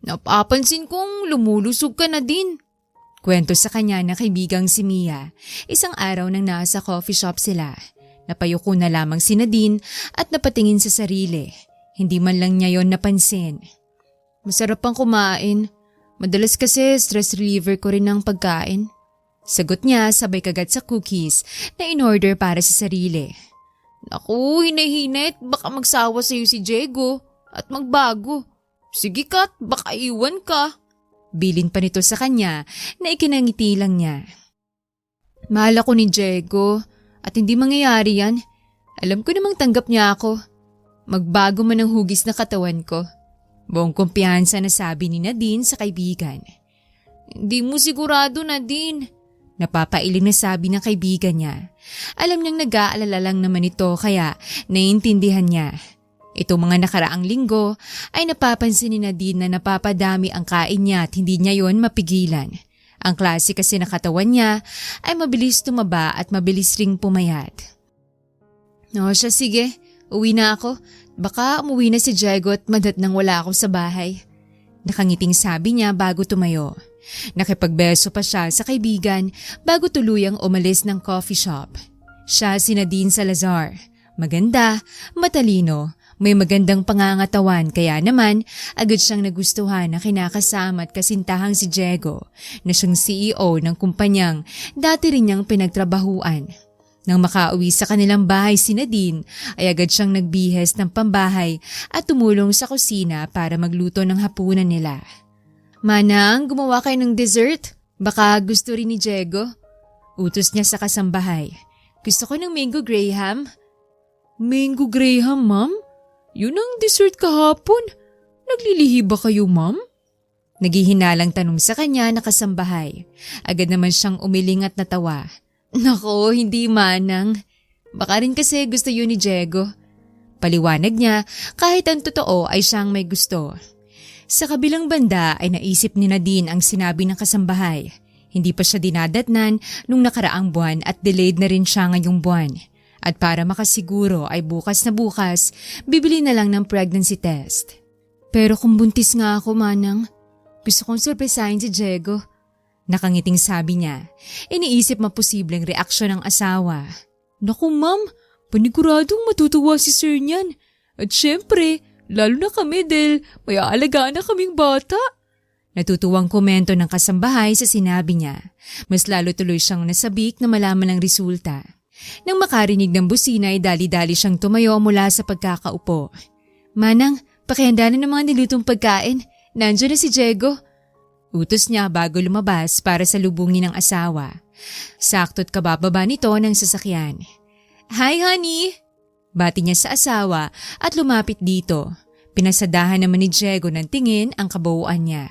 Napapansin kong lumulusog ka na din. Kwento sa kanya na kaibigang si Mia, isang araw nang nasa coffee shop sila. Napayuko na lamang si Nadine at napatingin sa sarili. Hindi man lang niya yon napansin. Masarap pang kumain. Madalas kasi stress reliever ko rin ng pagkain. Sagot niya sabay kagat sa cookies na in-order para sa sarili. Naku, hinahinit. Baka magsawa sa'yo si Diego at magbago. Sige Kat, baka iwan ka. Bilin pa nito sa kanya na ikinangiti lang niya. Mahal ako ni Diego at hindi mangyayari yan. Alam ko namang tanggap niya ako. Magbago man ang hugis na katawan ko. Buong kumpiyansa na sabi ni Nadine sa kaibigan. Hindi mo sigurado, Nadine. Napapailing na sabi ng kaibigan niya. Alam niyang nag-aalala lang naman ito kaya naiintindihan niya. Itong mga nakaraang linggo ay napapansin ni Nadine na napapadami ang kain niya at hindi niya yon mapigilan. Ang klase kasi na katawan niya ay mabilis tumaba at mabilis ring pumayat. O siya, sige, uwi na ako. Baka umuwi na si Diego at madat nang wala ako sa bahay. Nakangiting sabi niya bago tumayo. Nakipagbeso pa siya sa kaibigan bago tuluyang umalis ng coffee shop. Siya si Nadine Salazar. Maganda, matalino, may magandang pangangatawan kaya naman agad siyang nagustuhan na kinakasama at kasintahang si Diego na siyang CEO ng kumpanyang dati rin niyang pinagtrabahuan. Nang makauwi sa kanilang bahay si Nadine ay agad siyang nagbihes ng pambahay at tumulong sa kusina para magluto ng hapunan nila. Manang, gumawa kayo ng dessert? Baka gusto rin ni Diego? Utos niya sa kasambahay. Gusto ko ng mango graham. Mango graham, ma'am? Yun ang dessert kahapon. Naglilihi ba kayo, ma'am? Naghihinalang tanong sa kanya na kasambahay. Agad naman siyang umiling at natawa. Nako, hindi manang. Baka rin kasi gusto yun ni Diego. Paliwanag niya kahit ang totoo ay siyang may gusto. Sa kabilang banda ay naisip ni Nadine ang sinabi ng kasambahay. Hindi pa siya dinadatnan nung nakaraang buwan at delayed na rin siya ngayong buwan. At para makasiguro ay bukas na bukas, bibili na lang ng pregnancy test. Pero kung buntis nga ako, manang, gusto kong surpresahin si Diego. Nakangiting sabi niya. Iniisip maposibleng reaksyon ng asawa. Naku ma'am, paniguradong matutuwa si sir niyan. At syempre, lalo na kami dahil may aalagaan na kaming bata. Natutuwang komento ng kasambahay sa sinabi niya. Mas lalo tuloy siyang nasabik na malaman ang resulta. Nang makarinig ng busina ay dali-dali siyang tumayo mula sa pagkakaupo. Manang, pakihanda na ng mga nilutong pagkain. Nandiyan na si Diego. Utos niya bago lumabas para salubungin ng asawa. Sakto't kabababa nito ng sasakyan. Hi honey! Bati niya sa asawa at lumapit dito. Pinasadahan naman ni Diego ng tingin ang kabuuan niya.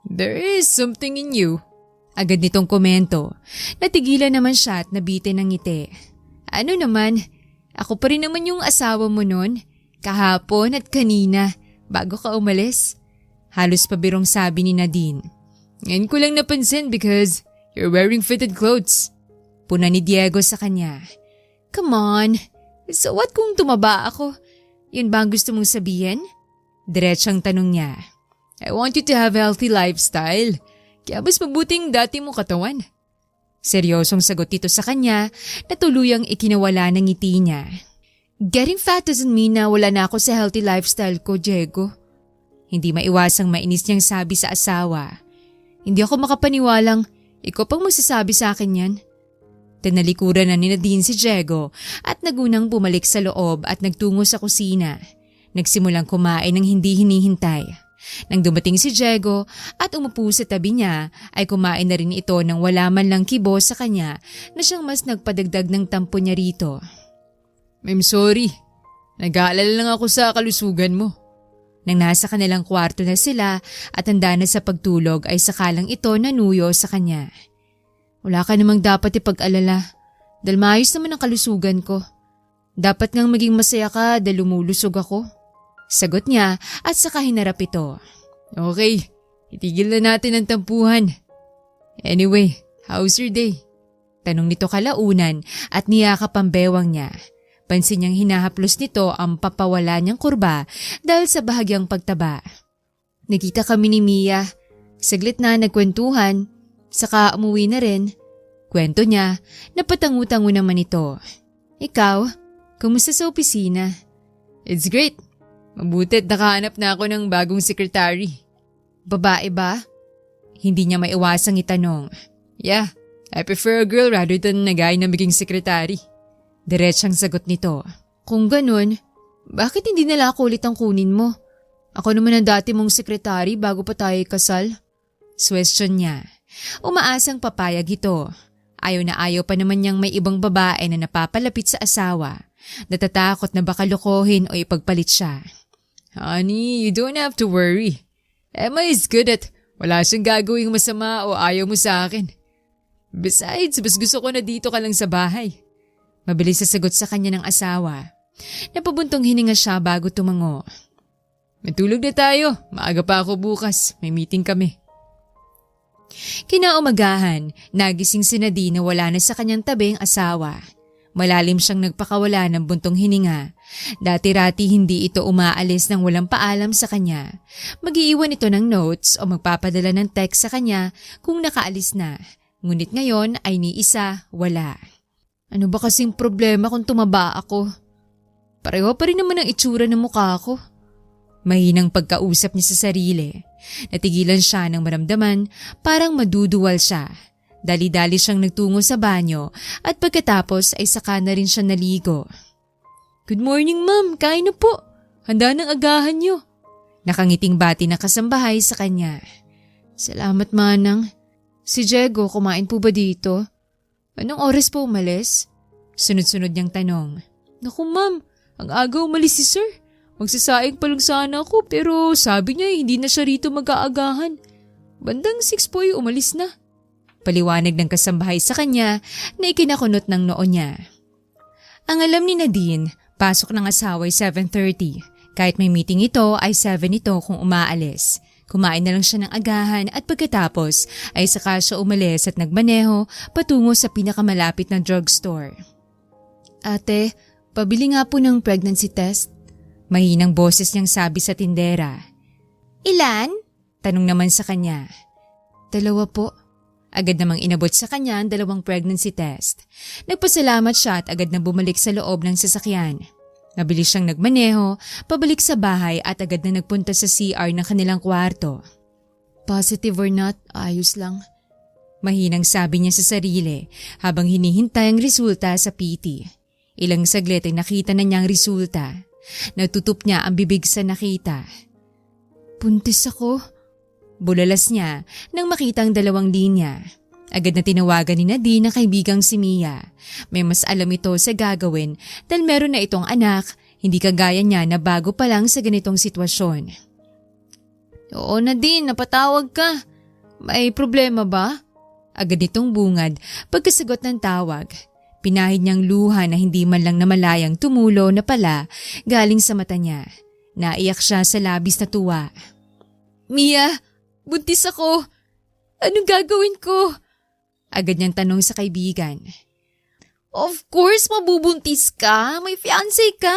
There is something in you. Agad nitong komento. Natigilan naman siya at nabitin ng ngiti. Ano naman? Ako pa rin naman yung asawa mo nun. Kahapon at kanina, bago ka umalis. Halos pabirong sabi ni Nadine. Ngayon ko lang napansin because you're wearing fitted clothes. Puna ni Diego sa kanya. Come on, so what kung tumaba ako? Yun ba ang gusto mong sabihin? Diretsang tanong niya. I want you to have a healthy lifestyle. Kaya mas mabuting dati mo katawan. Seryosong sagot ito sa kanya na tuluyang ikinawala ng ngiti niya. Getting fat doesn't mean na wala na ako sa healthy lifestyle ko, Diego. Hindi maiwasang mainis niyang sabi sa asawa. Hindi ako makapaniwalang ikaw pang magsasabi sa akin yan. Tinalikuran na ni Nadine si Diego at nagunang bumalik sa loob at nagtungo sa kusina. Nagsimulang kumain ng hindi hinihintay. Nang dumating si Diego at umupo sa tabi niya ay kumain na rin ito nang wala man lang kibo sa kanya na siyang mas nagpadagdag ng tampo niya rito. I'm sorry, nag-aalala lang ako sa kalusugan mo. Nang nasa kanilang kwarto na sila at handa na sa pagtulog ay sakalang ito nanuyo sa kanya. Wala ka namang dapat ipag-alala dahil maayos naman ang kalusugan ko. Dapat ngang maging masaya ka dahil lumulusog ako. Sagot niya at saka hinarap ito. Okay, itigil na natin ang tampuhan. Anyway, how's your day? Tanong nito kalaunan at niyakap ang bewang niya. Pansin niyang hinahaplos nito ang papawala niyang kurba dahil sa bahagyang pagtaba. Nagkita kami ni Mia. Saglit na nagkwentuhan, saka umuwi na rin. Kwento niya, napatangu-tango naman ito. Ikaw, kumusta sa opisina? It's great. Mabuti't nakahanap na ako ng bagong secretary. Babae ba? Hindi niya maiwasang itanong. Yeah, I prefer a girl rather than a guy na maging secretary. Diretsang sagot nito. Kung ganun, bakit hindi nila ako ulit ang kunin mo? Ako naman ang dati mong sekretary bago pa tayo kasal. Question niya. Umaasang papayag ito. Ayaw na ayaw pa naman niyang may ibang babae na napapalapit sa asawa. Natatakot na baka lokohin o ipagpalit siya. Honey, you don't have to worry. Emma is good at wala siyang gagawing masama o ayaw mo sa akin. Besides, mas gusto ko na dito ka lang sa bahay. Mabilis sa sagot sa kanya ng asawa. Napabuntong hininga siya bago tumango. Matulog na tayo. Maaga pa ako bukas. May meeting kami. Kinaumagahan, nagising si Nadine na wala na sa kanyang tabi ang asawa. Malalim siyang nagpakawala ng buntong hininga. Dati-rati hindi ito umaalis nang walang paalam sa kanya. Mag-iiwan ito ng notes o magpapadala ng text sa kanya kung nakaalis na. Ngunit ngayon ay ni isa, wala. Ano ba kasing problema kung tumaba ako? Pareho pa rin naman ang itsura ng mukha ko. Mahinang pagkausap niya sa sarili. Natigilan siya ng maramdaman, parang maduduwal siya. Dali-dali siyang nagtungo sa banyo at pagkatapos ay saka na rin siya naligo. Good morning ma'am, kain na po. Handa ng agahan niyo. Nakangiting bati na kasambahay sa kanya. Salamat manang. Si Diego kumain po ba dito? Anong oras po umalis? Sunod-sunod niyang tanong. Naku ma'am, ang aga umalis si sir. Magsasaing pa lang sana ako pero sabi niya hindi na siya rito mag-aagahan. Bandang 6 po umalis na. Paliwanag ng kasambahay sa kanya na ikinakunot ng noo niya. Ang alam ni Nadine, pasok ng asawa ay 7:30. Kahit may meeting ito ay 7 ito kung umaalis. Kumain na lang siya ng agahan at pagkatapos ay saka siya umalis at nagmaneho patungo sa pinakamalapit na drugstore. Ate, pabili nga po ng pregnancy test. Mahinang boses niyang sabi sa tindera. Ilan? Tanong naman sa kanya. 2 po. Agad namang inabot sa kanya ang 2 pregnancy test. Nagpasalamat siya at agad na bumalik sa loob ng sasakyan. Mabilis siyang nagmaneho, pabalik sa bahay at agad na nagpunta sa CR ng kanilang kwarto. Positive or not, ayos lang. Mahinang sabi niya sa sarili habang hinihintay ang resulta sa PT. Ilang saglit ay nakita na niya ang resulta. Natutup niya ang bibig sa nakita. Buntis ako. Bulalas niya nang makita ang 2 linya. Agad na tinawagan ni Nadine na kaibigang si Mia. May mas alam ito sa gagawin dahil meron na itong anak, hindi kagaya niya na bago pa lang sa ganitong sitwasyon. Oo Nadine, napatawag ka. May problema ba? Agad itong bungad pagkasagot ng tawag. Pinahid niyang luha na hindi man lang namalayang tumulo na pala galing sa mata niya. Naiyak siya sa labis na tuwa. Mia! Buntis ako. Anong gagawin ko? Agad niyang tanong sa kaibigan. Of course, mabubuntis ka. May fiancé ka.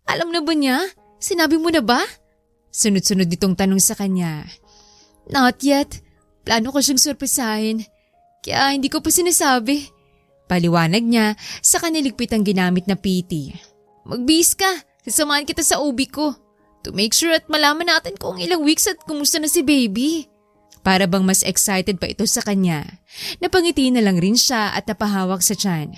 Alam na ba niya? Sinabi mo na ba? Sunod-sunod itong tanong sa kanya. Not yet. Plano ko siyang sorpresahin. Kaya hindi ko pa sinasabi. Paliwanag niya sa kaniligpit ang ginamit na PT. Magbihis ka. Sasamahan kita sa OB ko. To make sure at malaman natin kung ilang weeks at kumusta na si baby. Para bang mas excited pa ito sa kanya. Napangiti na lang rin siya at napahawak sa tiyan.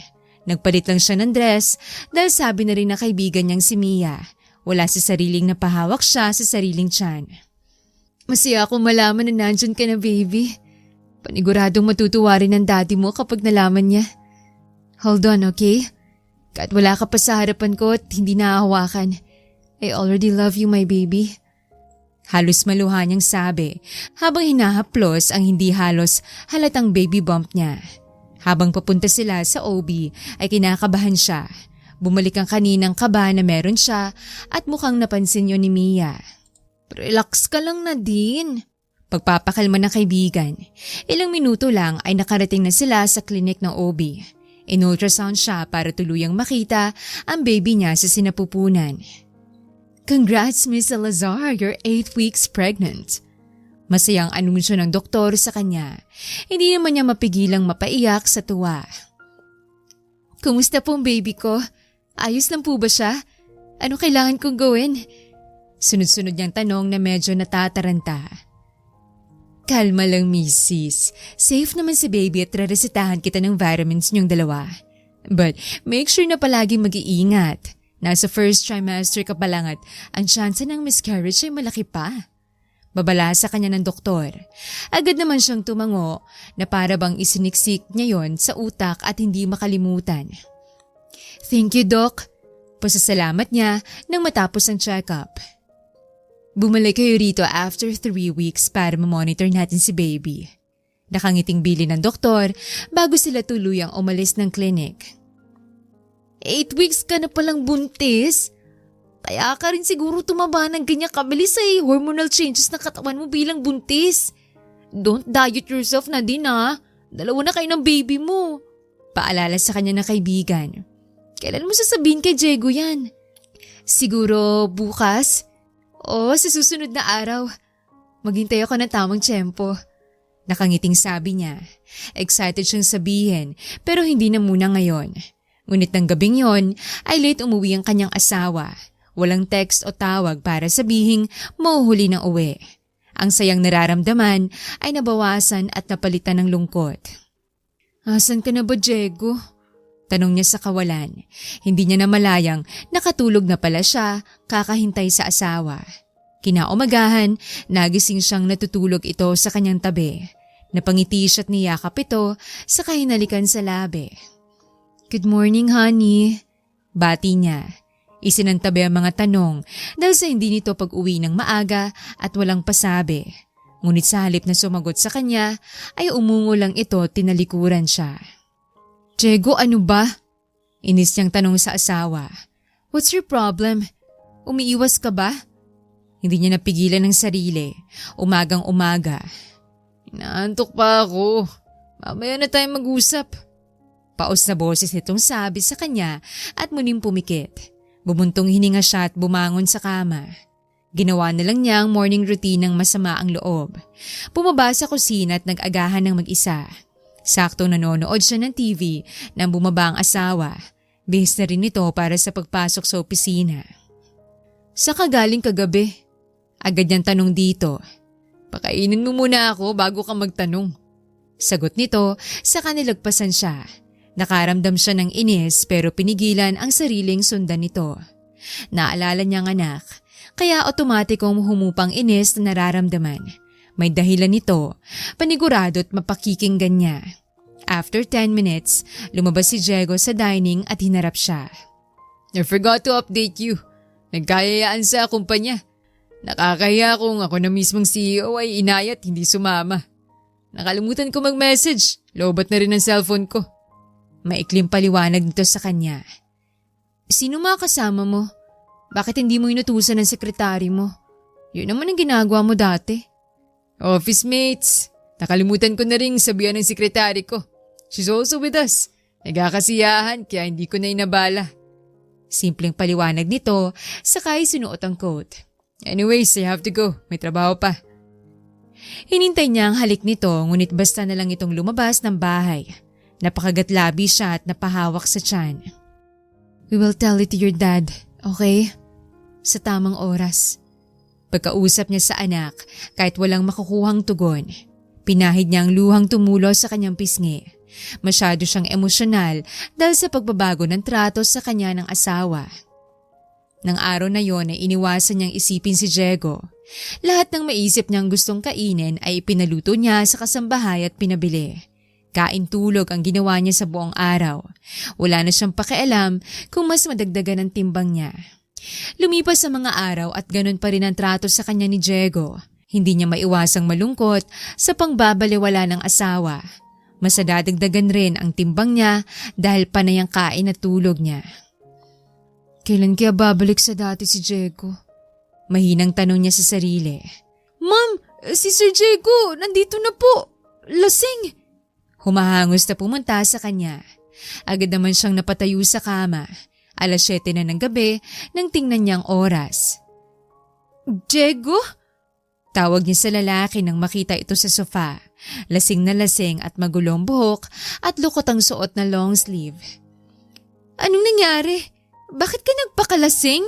Nagpalit lang siya ng dress dahil sabi na rin na kaibigan niyang si Mia. Wala sa sariling napahawak siya sa sariling tiyan. Masaya akong malaman na nandyan ka na baby. Paniguradong matutuwa rin ang daddy mo kapag nalaman niya. Hold on, okay? Kahit wala ka pa sa harapan ko at hindi nahahawakan. I already love you, my baby. Halos maluha niyang sabi habang hinahaplos ang hindi halos halatang baby bump niya. Habang papunta sila sa OB ay kinakabahan siya. Bumalik ang kaninang kaba na meron siya at mukhang napansin yun ni Mia. Relax ka lang Nadine. Pagpapakalma ng kaibigan. Ilang minuto lang ay nakarating na sila sa klinik ng OB. In-ultrasound siya para tuluyang makita ang baby niya sa sinapupunan. Congrats, Miss Salazar, you're 8 weeks pregnant. Masayang anunsyo ng doktor sa kanya. Hindi naman niya mapigilang mapaiyak sa tuwa. Kumusta pong baby ko? Ayos lang po ba siya? Ano kailangan kong gawin? Sunod-sunod niyang tanong na medyo natataranta. Kalma lang, Mrs. Safe naman si baby at reresetahan kita ng vitamins niyong dalawa. But make sure na palagi mag-iingat. Nasa first trimester ka pa lang at ang tsansa ng miscarriage ay malaki pa. Babala sa kanya ng doktor. Agad naman siyang tumango na para bang isiniksik niya yon sa utak at hindi makalimutan. Thank you, Doc. Pasasalamat niya nang matapos ang check-up. Bumalik kayo rito after 3 weeks para mamonitor natin si baby. Nakangiting bili ng doktor bago sila tuluyang umalis ng clinic. 8 weeks ka na palang buntis? Kaya ka rin siguro tumaba ng ganyan kabilis ay hormonal changes na katawan mo bilang buntis. Don't diet yourself na din ha. 2 na kayo ng baby mo. Paalala sa kanya ng kaibigan. Kailan mo sasabihin kay Diego yan? Siguro bukas? O sa susunod na araw. Maghintay ako ng tamang tiyempo. Nakangiting sabi niya. Excited siyang sabihin pero hindi na muna ngayon. Ngunit ng gabing yon ay late umuwi ang kanyang asawa. Walang text o tawag para sabihing mauhuli ng uwi. Ang sayang nararamdaman ay nabawasan at napalitan ng lungkot. Asan ka na ba, Diego? Tanong niya sa kawalan. Hindi niya namalayang nakatulog na pala siya kakahintay sa asawa. Kinaumagahan, nagising siyang natutulog ito sa kanyang tabi. Napangiti siya't niyakap ito sa kahinalikan sa labi. Good morning, honey. Bati niya. Isinantabi ang mga tanong dahil sa hindi nito pag-uwi ng maaga at walang pasabi. Ngunit sa halip na sumagot sa kanya ay umungo lang ito tinalikuran siya. Diego, ano ba? Inis niyang tanong sa asawa. What's your problem? Umiiwas ka ba? Hindi niya napigilan ng sarili. Umagang umaga. Inaantok pa ako. Mamaya na tayo mag-usap. Paos na boses nitong sabi sa kanya at muling pumikit. Bumuntong hininga siya at bumangon sa kama. Ginawa na lang niya ang morning routine ng masama ang loob. Bumaba sa kusina at nag-agahan ng mag-isa. Saktong nanonood siya ng TV nang bumaba ang asawa. Bihis na rin ito para sa pagpasok sa opisina. Sa kagaling kagabi? Agad niyang tanong dito. Pakainin mo muna ako bago ka magtanong. Sagot nito sa kanilagpasan siya. Nakaramdam siya ng inis pero pinigilan ang sariling sundan nito. Naalala niyang anak, kaya otomatikong humupang inis na nararamdaman. May dahilan nito, panigurado't mapakikinggan niya. After 10 minutes, lumabas si Diego sa dining at hinarap siya. I forgot to update you. Nagkayayaan sa kumpanya. Nakakahiya kung ako na mismong CEO ay inayat hindi sumama. Nakalimutan ko mag-message. Lobat na rin ang cellphone ko. Maikling paliwanag nito sa kanya. Sino mga kasama mo? Bakit hindi mo inutusan ng sekretary mo? Yun naman ang ginagawa mo dati. Office mates. Nakalimutan ko na rin sabihan ng sekretary ko. She's also with us. Nagkakasiyahan kaya hindi ko na inabala. Simpleng paliwanag nito sakay sinuot ang coat. Anyways, I have to go. May trabaho pa. Hinintay niya ang halik nito ngunit basta na lang itong lumabas ng bahay. Napakagatlabi siya at napahawak sa tiyan. We will tell it to your dad, okay? Sa tamang oras. Pagkausap niya sa anak kahit walang makukuhang tugon. Pinahid niya ang luhang tumulo sa kanyang pisngi. Masyado siyang emosyonal dahil sa pagbabago ng trato sa kanya ng asawa. Nang araw na yon ay iniwasan niyang isipin si Diego. Lahat ng maisip niyang gustong kainin ay pinaluto niya sa kasambahay at pinabili. Kain tulog ang ginawa niya sa buong araw. Wala na siyang pakialam kung mas madagdagan ang timbang niya. Lumipas sa mga araw at ganun pa rin ang trato sa kanya ni Diego. Hindi niya maiwasang malungkot sa pangbabaliwala ng asawa. Mas nadadagdagan rin ang timbang niya dahil panay ang kain at tulog niya. Kailan kaya babalik sa dati si Diego? Mahinang tanong niya sa sarili. Ma'am, si Sir Diego, nandito na po. Lasing. Humahangos na pumunta sa kanya. Agad naman siyang napatayo sa kama. 7:00 na ng gabi nang tingnan niyang oras. Diego? Tawag niya sa lalaki nang makita ito sa sofa. Lasing na lasing at magulong buhok at lukot ang suot na long sleeve. Anong nangyari? Bakit ka nagpakalasing?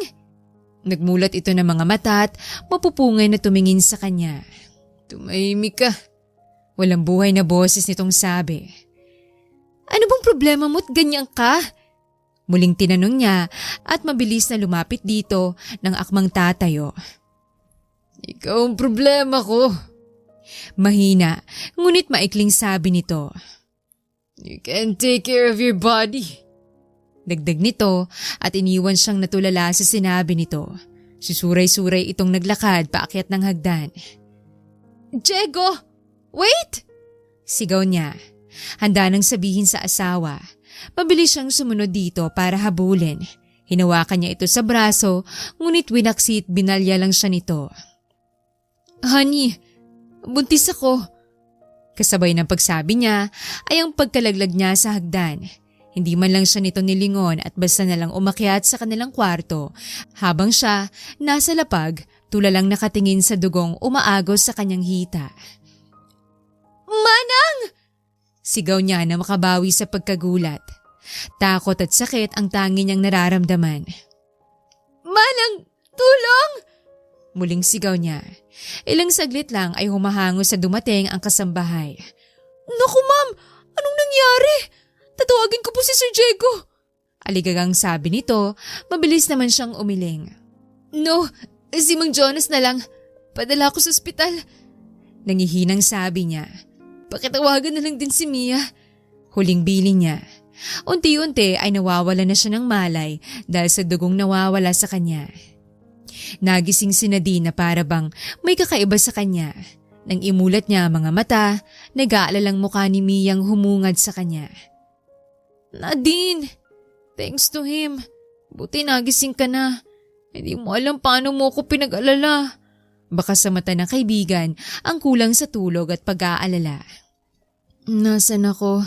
Nagmulat ito ng mga mata at mapupungay na tumingin sa kanya. Tumahimik ka. Walang buhay na boses nitong sabi. Ano bang problema mo't ganyan ka? Muling tinanong niya at mabilis na lumapit dito ng akmang tatayo. Ikaw ang problema ko. Mahina, ngunit maikling sabi nito. You can't take care of your body. Dagdag nito at iniwan siyang natulala sa sinabi nito. Susuray-suray itong naglakad paakyat ng hagdan. Diego! Wait! Sigaw niya. Handa nang sabihin sa asawa. Mabilis siyang sumunod dito para habulin. Hinawakan niya ito sa braso, ngunit winaksit binalya lang siya nito. Honey, buntis ako. Kasabay ng pagsabi niya ay ang pagkalaglag niya sa hagdan. Hindi man lang siya nito nilingon at basta na lang umakyat sa kanilang kwarto habang siya nasa lapag tulalang nakatingin sa dugong umaagos sa kanyang hita. Manang! Sigaw niya na makabawi sa pagkagulat. Takot at sakit ang tangi niyang nararamdaman. Manang! Tulong! Muling sigaw niya. Ilang saglit lang ay humahango sa dumating ang kasambahay. Naku ma'am! Anong nangyari? Tatawagin ko po si Sir Diego. Aligagang sabi nito, mabilis naman siyang umiling. No, si Mang Jonas na lang. Padala ko sa ospital. Nangihinang sabi niya. Pakitawagan na lang din si Mia. Huling bili niya. Unti-unti ay nawawala na siya ng malay dahil sa dugong nawawala sa kanya. Nagising si Nadine na para bang may kakaiba sa kanya. Nang imulat niya ang mga mata, nag-aalalang mukha ni Miyang humungad sa kanya. Nadine, thanks to him. Buti nagising ka na. Hindi mo alam paano mo ako pinag-alala. Baka sa mata ng kaibigan ang kulang sa tulog at pag-aalala. Nasaan ako?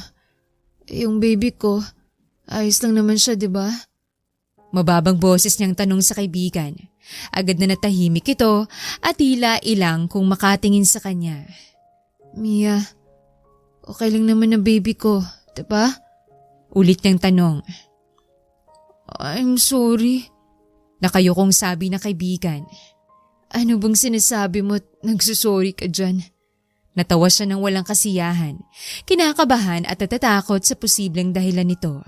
Yung baby ko, ayos lang naman siya, di ba? Mababang boses niyang tanong sa kaibigan. Agad na natahimik ito at tila ilang kung makatingin sa kanya. Mia, okay lang naman ang baby ko, di ba? Ulit niyang tanong. I'm sorry. Nakayukong sabi ng kaibigan. Ano bang sinasabi mo at nagsusorry ka dyan? Natawa siya ng walang kasiyahan, kinakabahan at natatakot sa posibleng dahilan nito.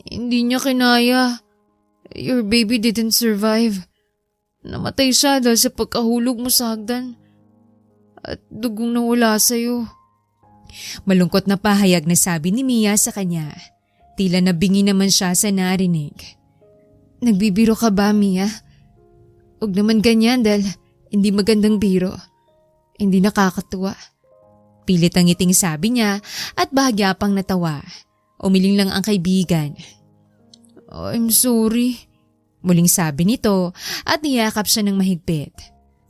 Hindi niya kinaya. Your baby didn't survive. Namatay siya dahil sa pagkahulog mo sa hagdan. At dugong nawala sa'yo. Malungkot na pahayag na sabi ni Mia sa kanya. Tila nabingi naman siya sa narinig. Nagbibiro ka ba, Mia? Huwag naman ganyan dahil hindi magandang biro. Hindi nakakatuwa. Pilit ang ngiting sabi niya at bahagya pang natawa. Umiling lang ang kaibigan. I'm sorry. Muling sabi nito at niyakap siya ng mahigpit.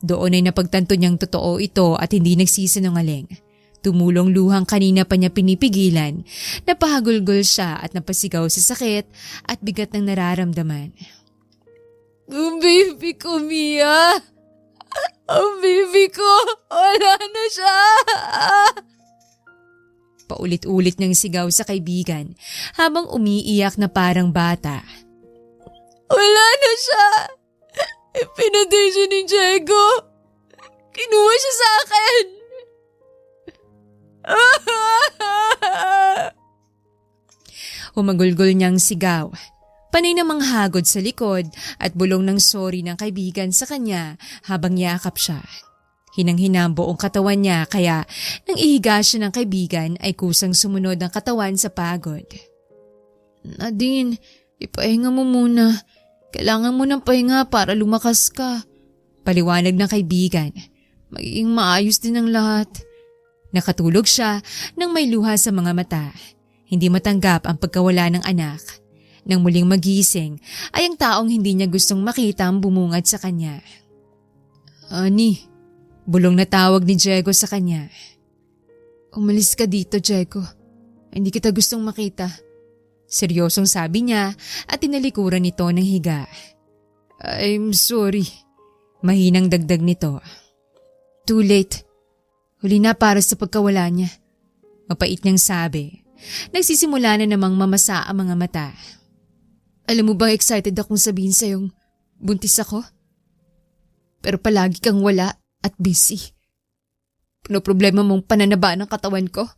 Doon ay napagtanto niyang totoo ito at hindi nagsisinungaling. Tumulong luhang kanina pa niya pinipigilan, napahagulgol siya at napasigaw sa sakit at bigat ng nararamdaman. Ang baby ko, Mia! Ang baby ko! Wala na siya! Paulit-ulit niyang sigaw sa kaibigan habang umiiyak na parang bata. Wala na siya! Ipinaday siya ni Diego! Kinuha siya sa akin! Humagulgol niyang sigaw. Panay namang hagod sa likod at bulong ng sorry ng kaibigan sa kanya habang yakap siya. Hinang-hina ang buong katawan niya kaya nang ihiga siya ng kaibigan ay kusang sumunod ang katawan sa pagod. Nadine, ipahinga mo muna. Kailangan mo ng pahinga para lumakas ka. Paliwanag ng kaibigan. Magiging maayos din ang lahat. Nakatulog siya nang may luha sa mga mata. Hindi matanggap ang pagkawala ng anak. Nang muling magising ay ang taong hindi niya gustong makita ang bumungad sa kanya. Ani, bulong na tawag ni Diego sa kanya. Umalis ka dito, Diego. Hindi kita gustong makita. Seryosong sabi niya at tinalikuran nito ng higa. I'm sorry. Mahinang dagdag nito. Too late. Huli na para sa pagkawala niya. Mapait niyang sabi. Nagsisimula na namang mamasa ang mga mata. Alam mo bang excited akong sabihin sa'yong buntis ako? Pero palagi kang wala at busy. Problema mong pananaba ng katawan ko?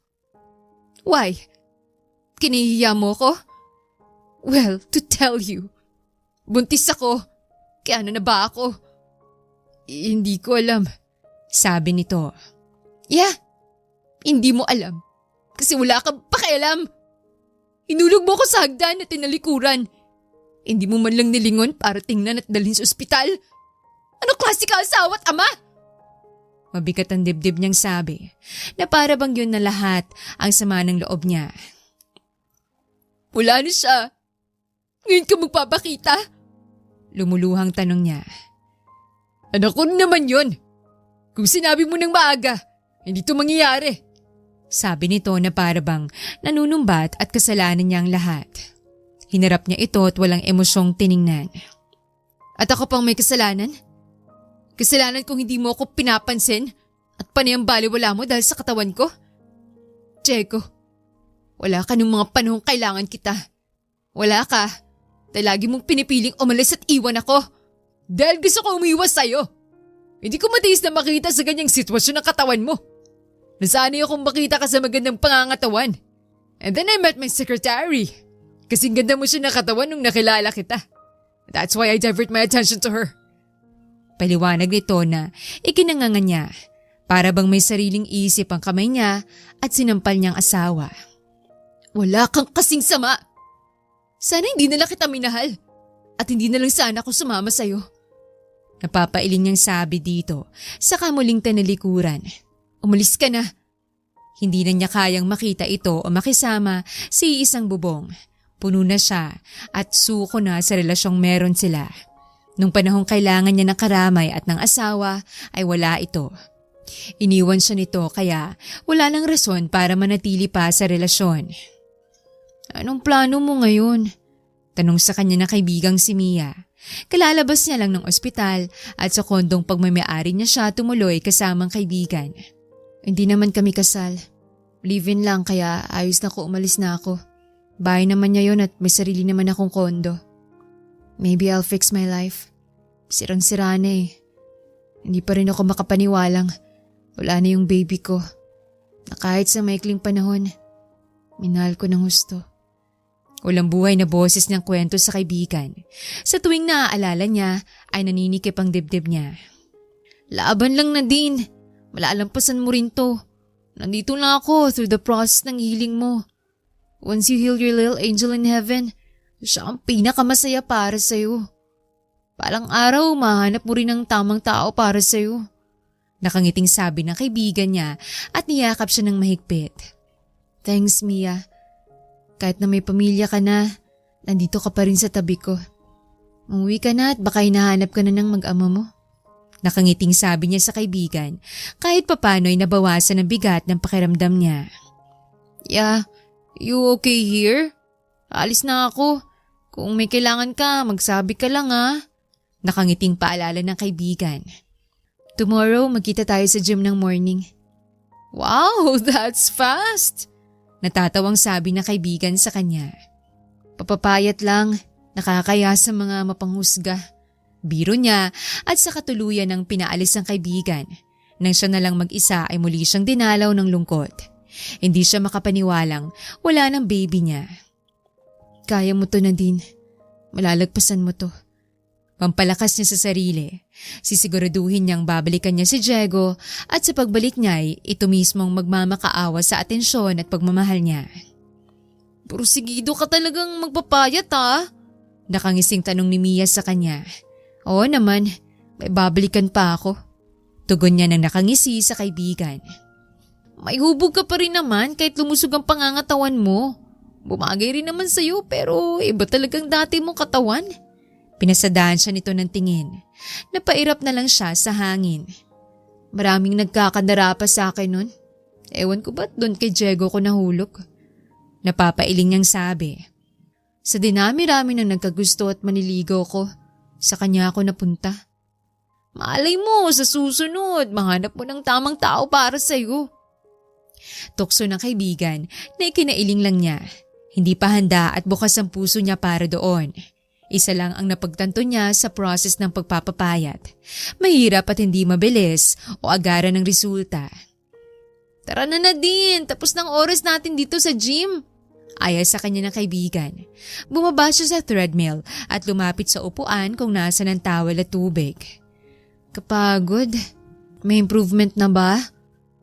Why? Kinahihiya mo ko? Well, to tell you, buntis ako. Kaya ano na ba ako? Hindi ko alam. Sabi nito. Yeah, hindi mo alam. Kasi wala kang pakialam. Inulog mo ko sa hagdan at tinalikuran. Hindi mo man lang nilingon para tingnan at dalhin sa ospital. Ano klase ka asawa at ama? Mabigat ang dibdib niyang sabi na para bang yun na lahat ang sama ng loob niya. Wala na siya. Ngayon ka magpapakita? Lumuluhang tanong niya. Anak ko naman yun. Kung sinabi mo ng maaga, hindi ito mangyayari. Sabi nito na para bang nanunumbat at kasalanan niya ang lahat. Hinarap niya ito at walang emosyong tiningnan. At ako pang may kasalanan? Kasalanan kung hindi mo ako pinapansin at panay ang baliwala mo dahil sa katawan ko? Diego, wala ka nung mga panahong kailangan kita. Wala ka dahil lagi mong pinipiling umalis at iwan ako. Dahil gusto ko umiwas sa'yo. Hindi ko matiis na makita sa ganyang sitwasyon ng katawan mo. Nasanay akong makita ka sa magandang pangangatawan. And then I met my secretary. Kasing ganda mo siya ng katawan nung nakilala kita. That's why I divert my attention to her. Paliwanag nito na ikinanganga niya para bang may sariling isip ang kamay niya at sinampal niyang asawa. Wala kang kasing sama. Sana hindi na lang kita minahal at hindi na lang sana ako sumama sa'yo. Napapailing niyang sabi dito sa kamuling tanalikuran. Umalis ka na. Hindi na niya kayang makita ito o makisama si isang bubong. Puno na siya at suko na sa relasyong meron sila. Nung panahong kailangan niya ng karamay at ng asawa ay wala ito. Iniwan siya nito kaya wala nang rason para manatili pa sa relasyon. Anong plano mo ngayon? Tanong sa kanya na kaibigang si Mia. Kalalabas niya lang ng ospital at sa kondong pagmamayari niya siya tumuloy kasamang kaibigan. Hindi naman kami kasal. Live-in lang kaya ayos na ko umalis na ako. Bahay naman niya yon at may sarili naman akong kondo. Maybe I'll fix my life. Sirang-sira na eh. Hindi pa rin ako makapaniwalang wala na yung baby ko. Na kahit sa maikling panahon, minahal ko ng husto. Walang buhay na boses niyang kwento sa kaibigan. Sa tuwing naaalala niya ay naninikip ang dibdib niya. Laban lang Nadine. Malalampasan mo rin to. Nandito lang ako through the process ng healing mo. Once you heal your little angel in heaven, siya ang pinakamasaya para sa'yo. Palang araw, mahanap mo rin ang tamang tao para sa'yo. Nakangiting sabi ng kaibigan niya at niyakap siya ng mahigpit. Thanks, Mia. Kahit na may pamilya ka na, nandito ka pa rin sa tabi ko. Umuwi ka na at baka hinahanap ka na ng mag-ama mo. Nakangiting sabi niya sa kaibigan kahit papano'y nabawasan ang bigat ng pakiramdam niya. Yeah, you okay here? Alis na ako. Kung may kailangan ka, magsabi ka lang ha. Nakangiting paalala ng kaibigan. Tomorrow, magkita tayo sa gym ng morning. Wow, that's fast! Natatawang sabi ng kaibigan sa kanya. Papapayat lang, nakakaya sa mga mapanghusga. Biro niya at sa katuluyan ng pinaalis ng kaibigan. Nang siya na lang mag-isa ay muli siyang dinalaw ng lungkot. Hindi siya makapaniwalang wala ng baby niya. Kaya mo to Nadine. Malalagpasan mo to. Pampalakas niya sa sarili. Sisiguraduhin niyang babalikan niya si Diego at sa pagbalik niya ay ito mismong magmamakaawa sa atensyon at pagmamahal niya. Porsigido ka talagang magpapayat ha? Nakangising tanong ni Mia sa kanya. Oo naman, may babalikan pa ako. Tugon niya nang nakangisi sa kaibigan. May hubog ka pa rin naman kahit lumusog ang pangangatawan mo. Bumagay rin naman sa'yo pero iba talagang dati mong katawan. Pinasadahan siya nito ng tingin. Napairap na lang siya sa hangin. Maraming nagkakadara pa sa akin nun. Ewan ko ba't doon kay Diego ko nahulog. Napapailing niyang sabi. Sa dinami-rami ng nagkagusto at maniligaw ko, sa kanya ako napunta. Malay mo sa susunod, mahanap mo ng tamang tao para sa'yo. Tukso ng kaibigan na ikinailing lang niya. Hindi pa handa at bukas ang puso niya para doon. Isa lang ang napagtanto niya sa process ng pagpapapayat. Mahirap at hindi mabilis o agaran ng resulta. Tara na Nadine, tapos ng oras natin dito sa gym. Ayaw sa kanya ng kaibigan. Bumaba siya sa treadmill at lumapit sa upuan kung nasa ng towel at tubig. Kapagod? May improvement na ba?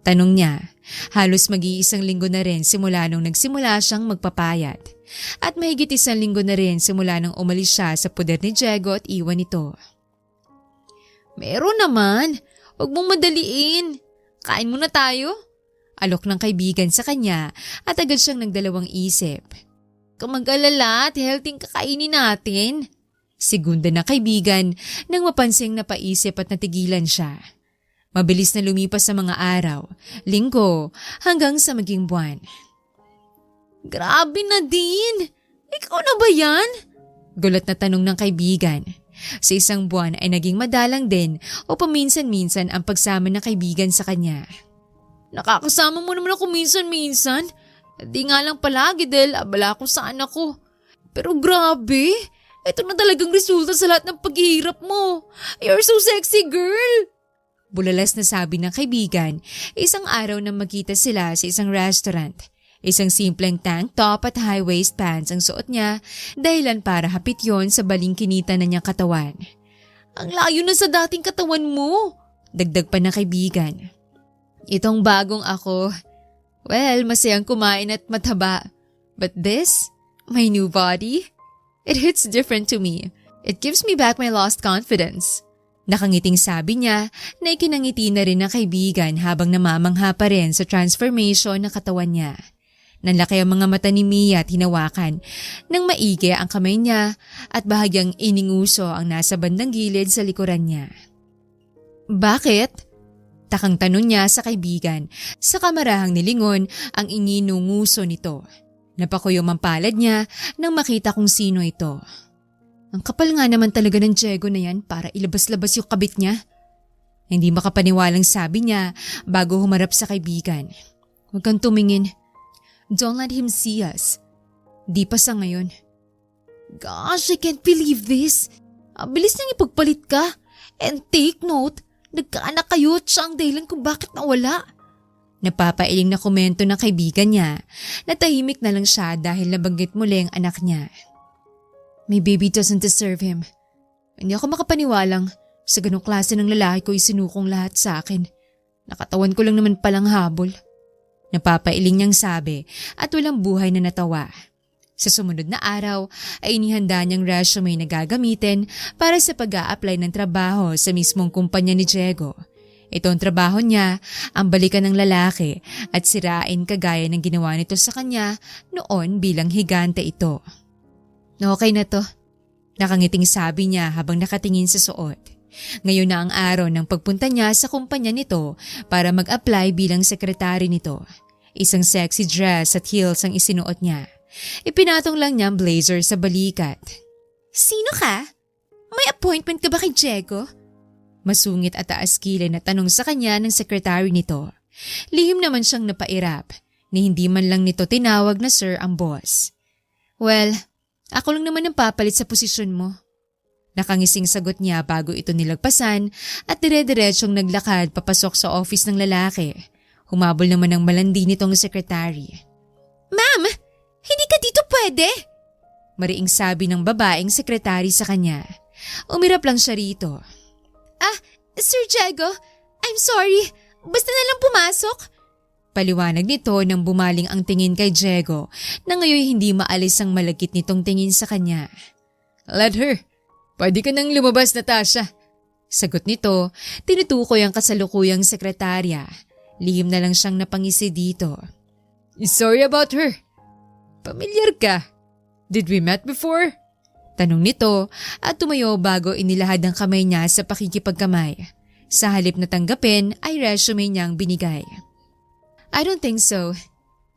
Tanong niya. Halos mag-iisang linggo na rin simula nung nagsimula siyang magpapayat. At mahigit isang linggo na rin simula nung umalis siya sa poder ni Diego at iwan ito. Meron naman. Huwag mong madaliin. Kain muna tayo. Alok ng kaibigan sa kanya at agad siyang nagdalawang isip. Kung mag-alala at healthy kakainin natin. Segunda na kaibigan nang mapansing napaisip at natigilan siya. Mabilis na lumipas sa mga araw, linggo, hanggang sa maging buwan. Grabe Nadine! Ikaw na ba yan? Gulat na tanong ng kaibigan. Sa isang buwan ay naging madalang din o paminsan-minsan ang pagsama ng kaibigan sa kanya. Nakakasama mo naman ako minsan-minsan. Di nga lang palagi dahil abala ako sa anak ko. Pero grabe, ito na talagang resulta sa lahat ng paghihirap mo. You're so sexy, girl! Bulalas na sabi ng kaibigan, isang araw na magkita sila sa isang restaurant. Isang simpleng tank top at high-waist pants ang suot niya, dahilan para hapit yon sa balingkinita na niyang katawan. Ang layo na sa dating katawan mo! Dagdag pa ng kaibigan. Itong bagong ako, well, masayang kumain at mataba. But this, my new body, it hits different to me. It gives me back my lost confidence. Nakangiting sabi niya na ikinangiti na rin ng kaibigan habang namamangha pa rin sa transformation ng katawan niya. Nanlaki ang mga mata ni Mia at hinawakan nang maigi ang kamay niya at bahagyang ininguso ang nasa bandang gilid sa likuran niya. Bakit? Takang tanong niya sa kaibigan. Sa kamarahang nilingon ang ininunguso nito. Napakuyom ang palad niya nang makita kung sino ito. Ang kapal nga naman talaga ng Diego na yan para ilabas-labas yung kabit niya. Hindi makapaniwalang sabi niya bago humarap sa kaibigan. Huwag kang tumingin. Don't let him see us. Di pa sa ngayon. Gosh, I can't believe this. Bilis nang ipagpalit ka. And take note, nagkaanak kayo at siya ang dahilan kung bakit nawala. Napapailing na komento ng kaibigan niya. Natahimik na lang siya dahil nabanggit muli ang anak niya. My baby doesn't deserve him. Hindi ako makapaniwalang sa ganong klase ng lalaki ko isinukong lahat sa akin. Nakatawan ko lang naman palang habol. Napapailing niyang sabi at walang buhay na natawa. Sa sumunod na araw ay inihanda niyang resume na gagamitin para sa pag-a-apply ng trabaho sa mismong kumpanya ni Diego. Ito ang trabaho niya, ang balikan ng lalaki at sirain kagaya ng ginawa nito sa kanya noon bilang higante ito. Okay na to, nakangiting sabi niya habang nakatingin sa suot. Ngayon na ang araw ng pagpunta niya sa kumpanya nito para mag-apply bilang sekretary nito. Isang sexy dress at heels ang isinuot niya. Ipinatong lang niya ang blazer sa balikat. Sino ka? May appointment ka ba kay Diego? Masungit at taas-kilay na tanong sa kanya ng sekretary nito. Lihim naman siyang napairap, ni hindi man lang nito tinawag na sir ang boss. Well, ako lang naman ang papalit sa posisyon mo. Nakangising sagot niya bago ito nilagpasan at dire-diretsyong naglakad papasok sa office ng lalaki. Humabol naman ang malandi nitong sekretary. Ma'am, hindi ka dito pwede? Mariing sabi ng babaeng sekretary sa kanya. Umirap lang siya rito. Sir Diego, I'm sorry. Basta na lang pumasok. Paliwanag nito nang bumaling ang tingin kay Diego na ngayon hindi maalis ang malagkit nitong tingin sa kanya. Let her. Pwede ka nang lumabas, Natasha. Sagot nito, tinutukoy ang kasalukuyang sekretarya. Lihim na lang siyang napangisi dito. Sorry about her. Pamilyar ka. Did we met before? Tanong nito at tumayo bago inilahad ang kamay niya sa pakikipagkamay. Sa halip na tanggapin ay resume niyang binigay. I don't think so.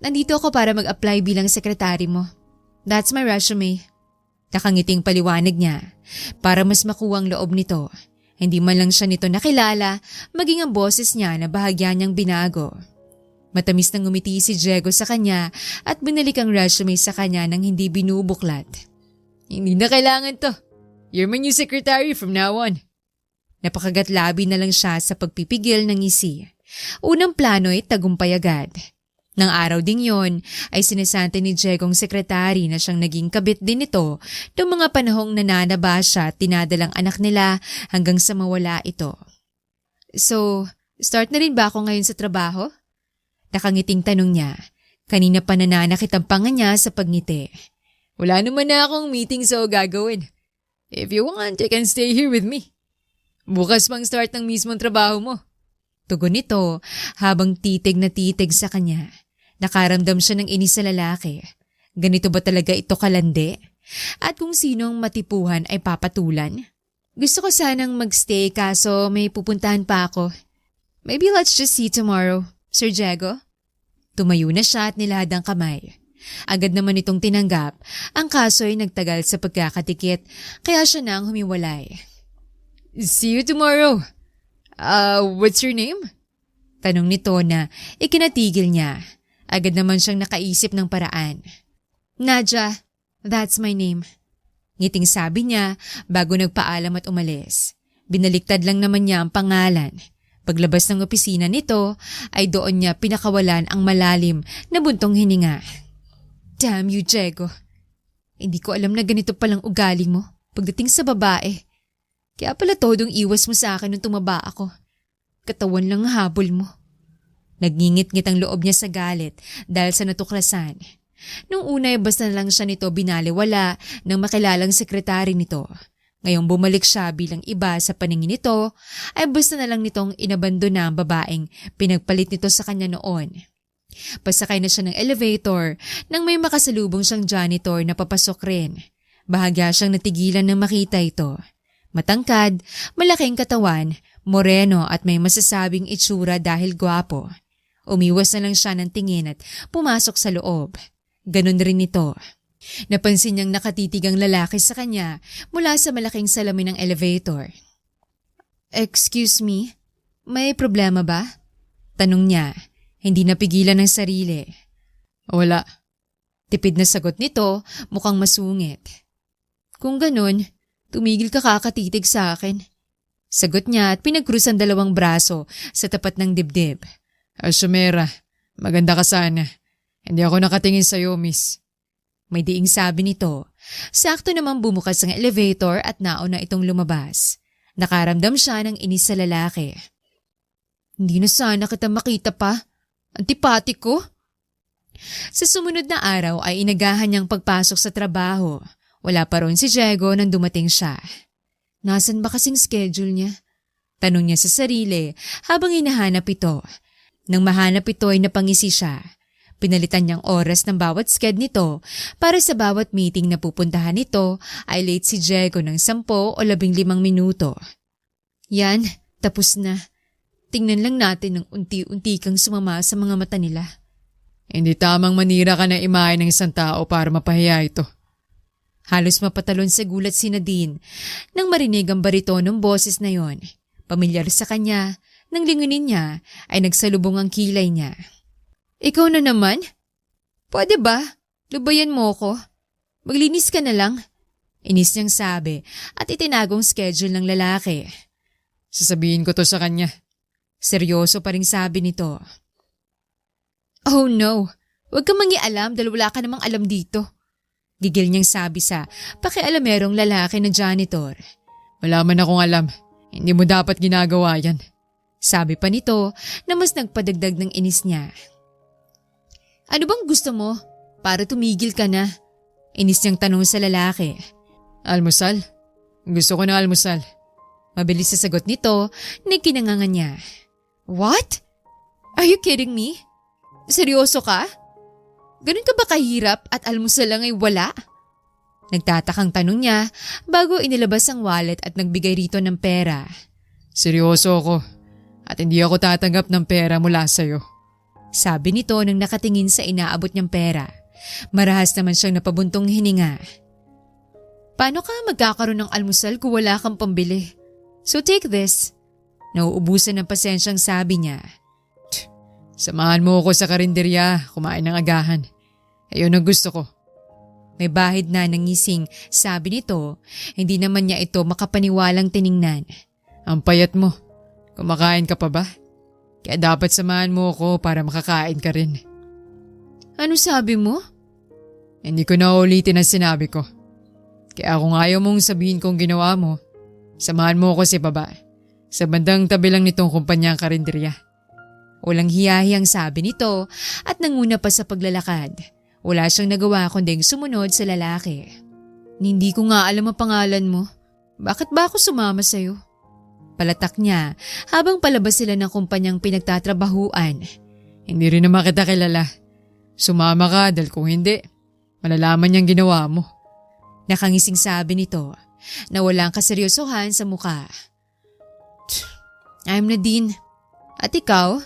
Nandito ako para mag-apply bilang sekretary mo. That's my resume. Nakangiting paliwanag niya para mas makuwang loob nito. Hindi man lang siya nito nakilala, maging ang boses niya na bahagya niyang binago. Matamis nang ngumiti si Diego sa kanya at binalik ang resume sa kanya nang hindi binubuklat. Hindi na kailangan to. You're my new secretary from now on. Napakagatlabi na lang siya sa pagpipigil ng ngisi. Unang plano ay tagumpay agad. Nang araw ding yon ay sinasante ni Diegong sekretary na siyang naging kabit din ito noong mga panahong nananaba siya at tinadalang anak nila hanggang sa mawala ito. So, start na rin ba ako ngayon sa trabaho? Nakangiting tanong niya. Kanina pa nananakit ang panga niya sa pagngiti. Wala naman na akong meeting so gagawin. If you want, you can stay here with me. Bukas pang start ng mismong trabaho mo. Tugon nito habang titig na titig sa kanya. Nakaramdam siya ng inis sa lalaki. Ganito ba talaga ito kalandi? At kung sinong matipuhan ay papatulan? Gusto ko sanang magstay kaso may pupuntahan pa ako. Maybe let's just see tomorrow, Sir Diego? Tumayo na siya at nilahad ang kamay. Agad naman itong tinanggap. Ang kaso ay nagtagal sa pagkakatikit kaya siya na ang humiwalay. See you tomorrow. What's your name? Tanong nito na ikinatigil niya. Agad naman siyang nakaisip ng paraan. Nadia, that's my name. Ngiting sabi niya bago nagpaalam at umalis. Binaliktad lang naman niya ang pangalan. Paglabas ng opisina nito ay doon niya pinakawalan ang malalim na buntong hininga. Damn you, Diego. Hindi ko alam na ganito palang ugali mo pagdating sa babae. Kaya pala todong iwas mo sa akin nung tumaba ako. Katawan lang habol mo. Nagngingit-ngit ang loob niya sa galit dahil sa natuklasan. Nung una ay basta na lang siya nito binaliwala ng makilalang sekretary nito. Ngayong bumalik siya bilang iba sa paningin nito, ay basta na lang nitong inabandona ang babaeng pinagpalit nito sa kanya noon. Pasakay na siya ng elevator nang may makasalubong siyang janitor na papasok rin. Bahagya siyang natigilan nang makita ito. Matangkad, malaking katawan, moreno at may masasabing itsura dahil gwapo. Umiwas na lang siya ng tingin at pumasok sa loob. Ganon rin ito. Napansin niyang nakatitig ang lalaki sa kanya mula sa malaking salamin ng elevator. Excuse me, may problema ba? Tanong niya, hindi napigilan ng sarili. Wala. Tipid na sagot nito, mukhang masungit. Kung ganon, tumigil ka kakatitig sa akin. Sagot niya at pinagkrus ang dalawang braso sa tapat ng dibdib. Asumera, maganda ka sana. Hindi ako nakatingin sa'yo, miss. May diing sabi nito. Sakto namang bumukas ang elevator at nauna itong lumabas. Nakaramdam siya ng inis sa lalaki. Hindi na sana kita makita pa. Antipatik ko. Sa sumunod na araw ay inagahan niyang pagpasok sa trabaho. Wala pa ron si Diego nang dumating siya. Nasaan ba kasing schedule niya? Tanong niya sa sarili habang hinahanap ito. Nang mahanap ito ay napangisi siya. Pinalitan niyang oras ng bawat sked nito para sa bawat meeting na pupuntahan nito ay late si Diego ng 10 o 15 minuto. Yan, tapos na. Tingnan lang natin ng unti-unti kang sumama sa mga mata nila. Hindi tamang manira ka na imahe ng isang tao para mapahiya ito. Halos mapatalon sa gulat si Nadine nang marinig ang baritonong boses na yon. Pamilyar sa kanya, nang lingunin niya ay nagsalubong ang kilay niya. Ikaw na naman? Pwede ba? Lubayan mo ko. Maglinis ka na lang. Inis niyang sabi at itinagong schedule ng lalaki. Sasabihin ko to sa kanya. Seryoso pa ring sabi nito. Oh no, huwag kang mangialam dahil wala ka namang alam dito. Gigil niyang sabi sa pakialamerong lalaki na janitor. Wala man akong alam. Hindi mo dapat ginagawa yan. Sabi pa nito na mas nagpadagdag ng inis niya. Ano bang gusto mo? Para tumigil ka na. Inis niyang tanong sa lalaki. Almusal? Gusto ko ng almusal. Mabilis sa sagot nito na kinangangan niya. What? Are you kidding me? Seryoso ka? Ganun ka ba kahirap at almusal lang ay wala? Nagtatakang tanong niya bago inilabas ang wallet at nagbigay rito ng pera. Seryoso ako at hindi ako tatanggap ng pera mula sa'yo. Sabi nito nang nakatingin sa inaabot niyang pera. Marahas naman siyang napabuntong hininga. Paano ka magkakaroon ng almusal kung wala kang pambili? So take this. Nauubusan ng pasensyang sabi niya. Samahan mo ako sa karinderya, kumain ng agahan. Ayun ang gusto ko. May bahid na ng ngising, sabi nito, hindi naman niya ito makapaniwalang tiningnan. Ang payat mo. Kumakain ka pa ba? Kaya dapat samahan mo ako para makakain ka rin. Ano sabi mo? Hindi ko na ulitin ang sinabi ko. Kaya kung ayaw mong sabihin kong ginawa mo, samahan mo ako sa baba. Sa bandang tabi lang nitong kumpanyang karinderya. Walang hiyahiyang sabi nito at nanguna pa sa paglalakad. Wala siyang nagawa kunding sumunod sa lalaki. Hindi ko nga alam ang pangalan mo. Bakit ba ako sumama sa'yo? Palatak niya habang palabas sila ng kumpanyang pinagtatrabahuan. Hindi rin naman kita kilala. Sumama ka dahil kung hindi, malalaman niyang ginawa mo. Nakangising sabi nito na walang kaseryosohan sa muka. I'm Nadine. At ikaw?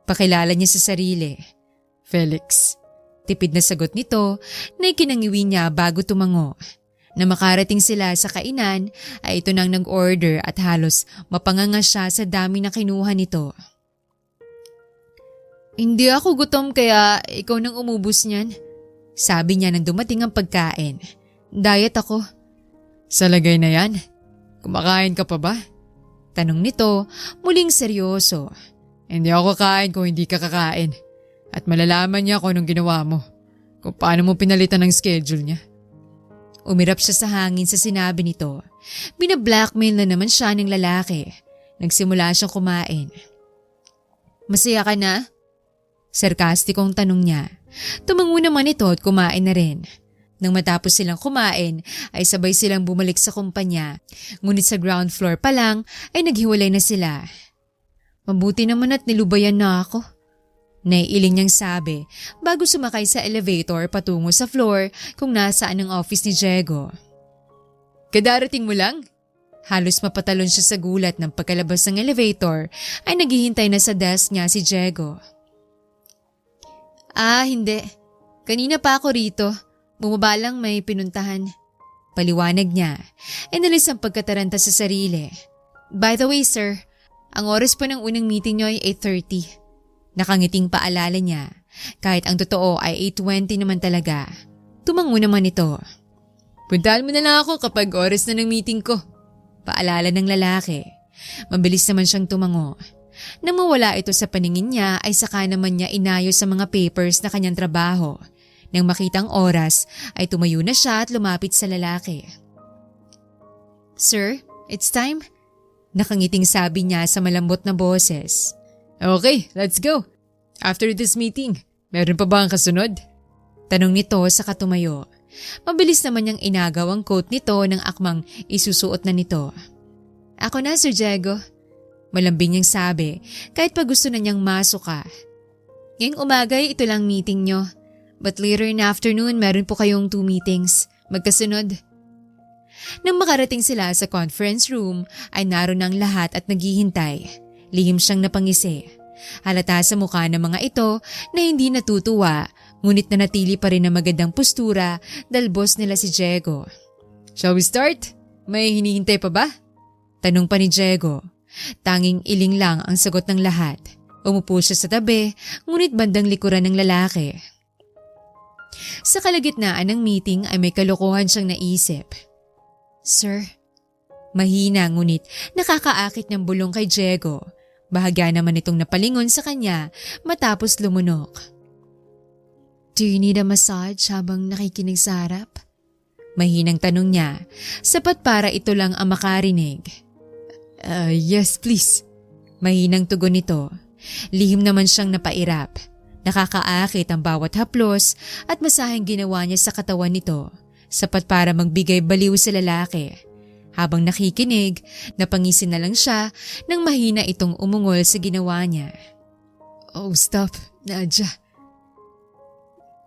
Pakilala niya sa sarili. Felix. Tipid na sagot nito na ikinangiwi niya bago tumango. Na makarating sila sa kainan ay ito nang nag-order at halos mapanganga siya sa dami na kinuha nito. Hindi ako gutom kaya ikaw nang umubos niyan. Sabi niya nang dumating ang pagkain. Diet ako. Sa lagay na yan, kumakain ka pa ba? Tanong nito, muling seryoso. Hindi ako kakain kung hindi ka kakain. At malalaman niya kung anong ginawa mo. Kung paano mo pinalitan ng schedule niya. Umirap siya sa hangin sa sinabi nito. Bina-blackmail na naman siya ng lalaki. Nagsimula siyang kumain. Masaya ka na? Sarkastikong tanong niya. Tumango naman ito at kumain na rin. Nang matapos silang kumain ay sabay silang bumalik sa kumpanya. Ngunit sa ground floor pa lang ay naghiwalay na sila. Mabuti naman at nilubayan na ako. Naiiling niyang sabi bago sumakay sa elevator patungo sa floor kung nasaan ang office ni Diego. Kadarating mo lang? Halos mapatalon siya sa gulat ng pagkalabas ng elevator ay naghihintay na sa desk niya si Diego. Hindi. Kanina pa ako rito. Bumaba lang may pinuntahan. Paliwanag niya. Inalis ang pagkataranta sa sarili. By the way sir, ang oras po ng unang meeting niyo ay 8:30. Nakangiting paalala niya. Kahit ang totoo ay 8:20 naman talaga. Tumango naman ito. Puntahan mo na lang ako kapag oras na ng meeting ko. Paalala ng lalaki. Mabilis naman siyang tumango. Nang mawala ito sa paningin niya ay saka naman niya inayos sa mga papers na kanyang trabaho. Nang makitang oras ay tumayo na siya at lumapit sa lalaki. Sir, it's time. Nakangiting sabi niya sa malambot na boses. Okay, let's go. After this meeting, meron pa ba ang kasunod? Tanong nito sa katumayo. Mabilis naman niyang inagaw ang coat nito ng akmang isusuot na nito. Ako na, Sir Diego. Malambing niyang sabi kahit pa gusto na niyang masuka. Ngayong umaga ito lang meeting niyo. But later in the afternoon meron po kayong 2 meetings. Magkasunod. Nang makarating sila sa conference room ay naroon ang lahat at naghihintay. Lihim siyang napangisi. Halata sa mukha ng mga ito na hindi natutuwa ngunit nanatili pa rin na magandang postura dahil boss nila si Diego. Shall we start? May hinihintay pa ba? Tanong pa ni Diego. Tanging iling lang ang sagot ng lahat. Umupo siya sa tabi ngunit bandang likuran ng lalaki. Sa kalagitnaan ng meeting ay may kalokohan siyang naisip. Sir, mahina ngunit nakakaakit ng bulong kay Diego. Bahagya naman itong napalingon sa kanya matapos lumunok. Do you need a massage habang nakikinig sa harap? Mahinang tanong niya, sapat para ito lang ang makarinig. Yes please. Mahinang tugon nito. Lihim naman siyang napairap. Nakakaakit ang bawat haplos at masaheng ginawa niya sa katawan nito, sapat para magbigay baliw sa lalaki. Habang nakikinig, napangisin na lang siya nang mahina itong umungol sa ginawa niya. Oh, stop, Nadja.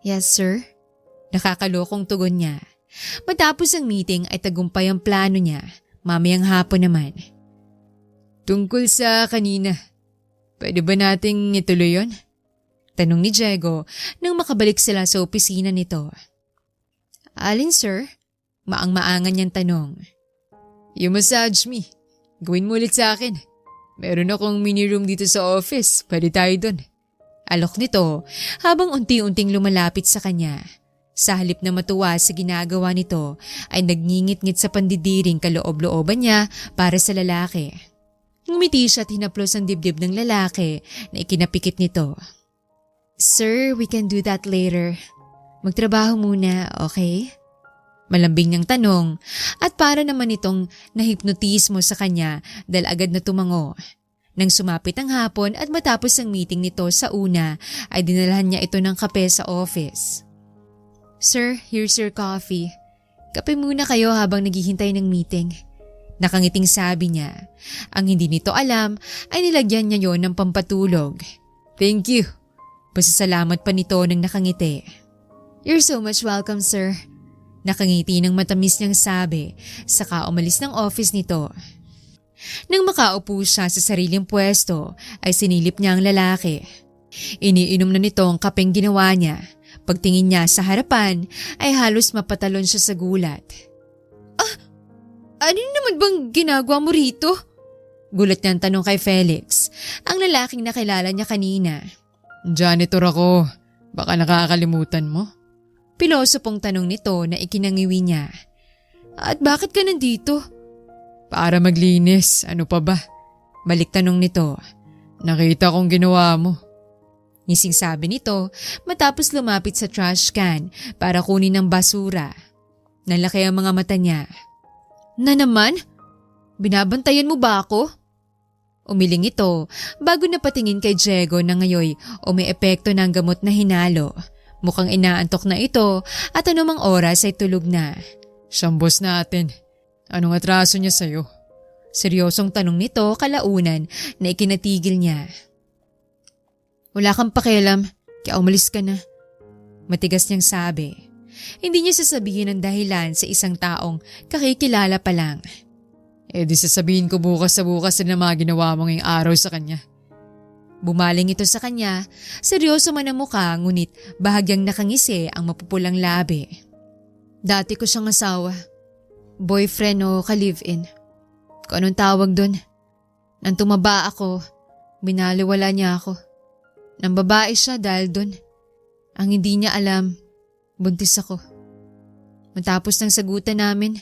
Yes, sir. Nakakalokong tugon niya. Matapos ang meeting ay tagumpay ang plano niya, mamayang hapon naman. Tungkol sa kanina, pwede ba nating ituloy yon? Tanong ni Diego nang makabalik sila sa opisina nito. Alin, sir? Maang-maangan niyang tanong. You massage me. Gawin mo ulit sa akin. Meron akong mini room dito sa office. Pwede tayo dun. Alok nito habang unti-unting lumalapit sa kanya. Sa halip na matuwa sa ginagawa nito ay nagngingit-ngit sa pandidiring kaloob-looban niya para sa lalaki. Ngumiti siya at hinaplos ang dibdib ng lalaki na ikinapikit nito. Sir, we can do that later. Magtrabaho muna, okay? Malambing niyang tanong at para naman itong nahipnotismo sa kanya dahil agad na tumango. Nang sumapit ang hapon at matapos ang meeting nito sa una ay dinalhan niya ito ng kape sa office. Sir, here's your coffee. Kape muna kayo habang naghihintay ng meeting. Nakangiting sabi niya. Ang hindi nito alam ay nilagyan niya yon ng pampatulog. Thank you. Pasasalamat pa nito nang nakangiti. You're so much welcome, sir. Nakangiti ng matamis niyang sabi, saka umalis ng office nito. Nang makaupo siya sa sariling pwesto, ay sinilip niya ang lalaki. Iniinom na nito ang kapeng ginawa niya. Pagtingin niya sa harapan, ay halos mapatalon siya sa gulat. Ano naman bang ginagawa mo rito? Gulat niyang tanong kay Felix, ang lalaking nakilala niya kanina. Janitor ako. Baka nakakalimutan mo? Piloso pong tanong nito na ikinangiwi niya. At bakit ka nandito? Para maglinis. Ano pa ba? Balik tanong nito. Nakita kong ginawa mo. Ngising sabi nito matapos lumapit sa trash can para kunin ang basura. Nalaki ang mga mata niya. Na naman? Binabantayan mo ba ako? Umiling ito bago napatingin kay Diego na ngayoy umi-epekto ng gamot na hinalo. Mukhang inaantok na ito at anumang oras ay tulog na. Siyang boss natin. Anong atraso niya sa'yo? Seryosong tanong nito kalaunan na ikinatigil niya. Wala kang pakialam, kaya umalis ka na. Matigas niyang sabi. Hindi niya sasabihin ang dahilan sa isang taong kakikilala pa lang. Di sasabihin ko bukas sa bukas na mga ginawa mo ngayong araw sa kanya. Bumaling ito sa kanya, seryoso man ang mukha ngunit bahagyang nakangisi ang mapupulang labi. Dati ko siyang asawa. Boyfriend o ka-live-in. Kung anong tawag doon. Nang tumaba ako, binaliwala niya ako. Nang babae siya dahil doon. Ang hindi niya alam, buntis ako. Matapos ng sagutan namin,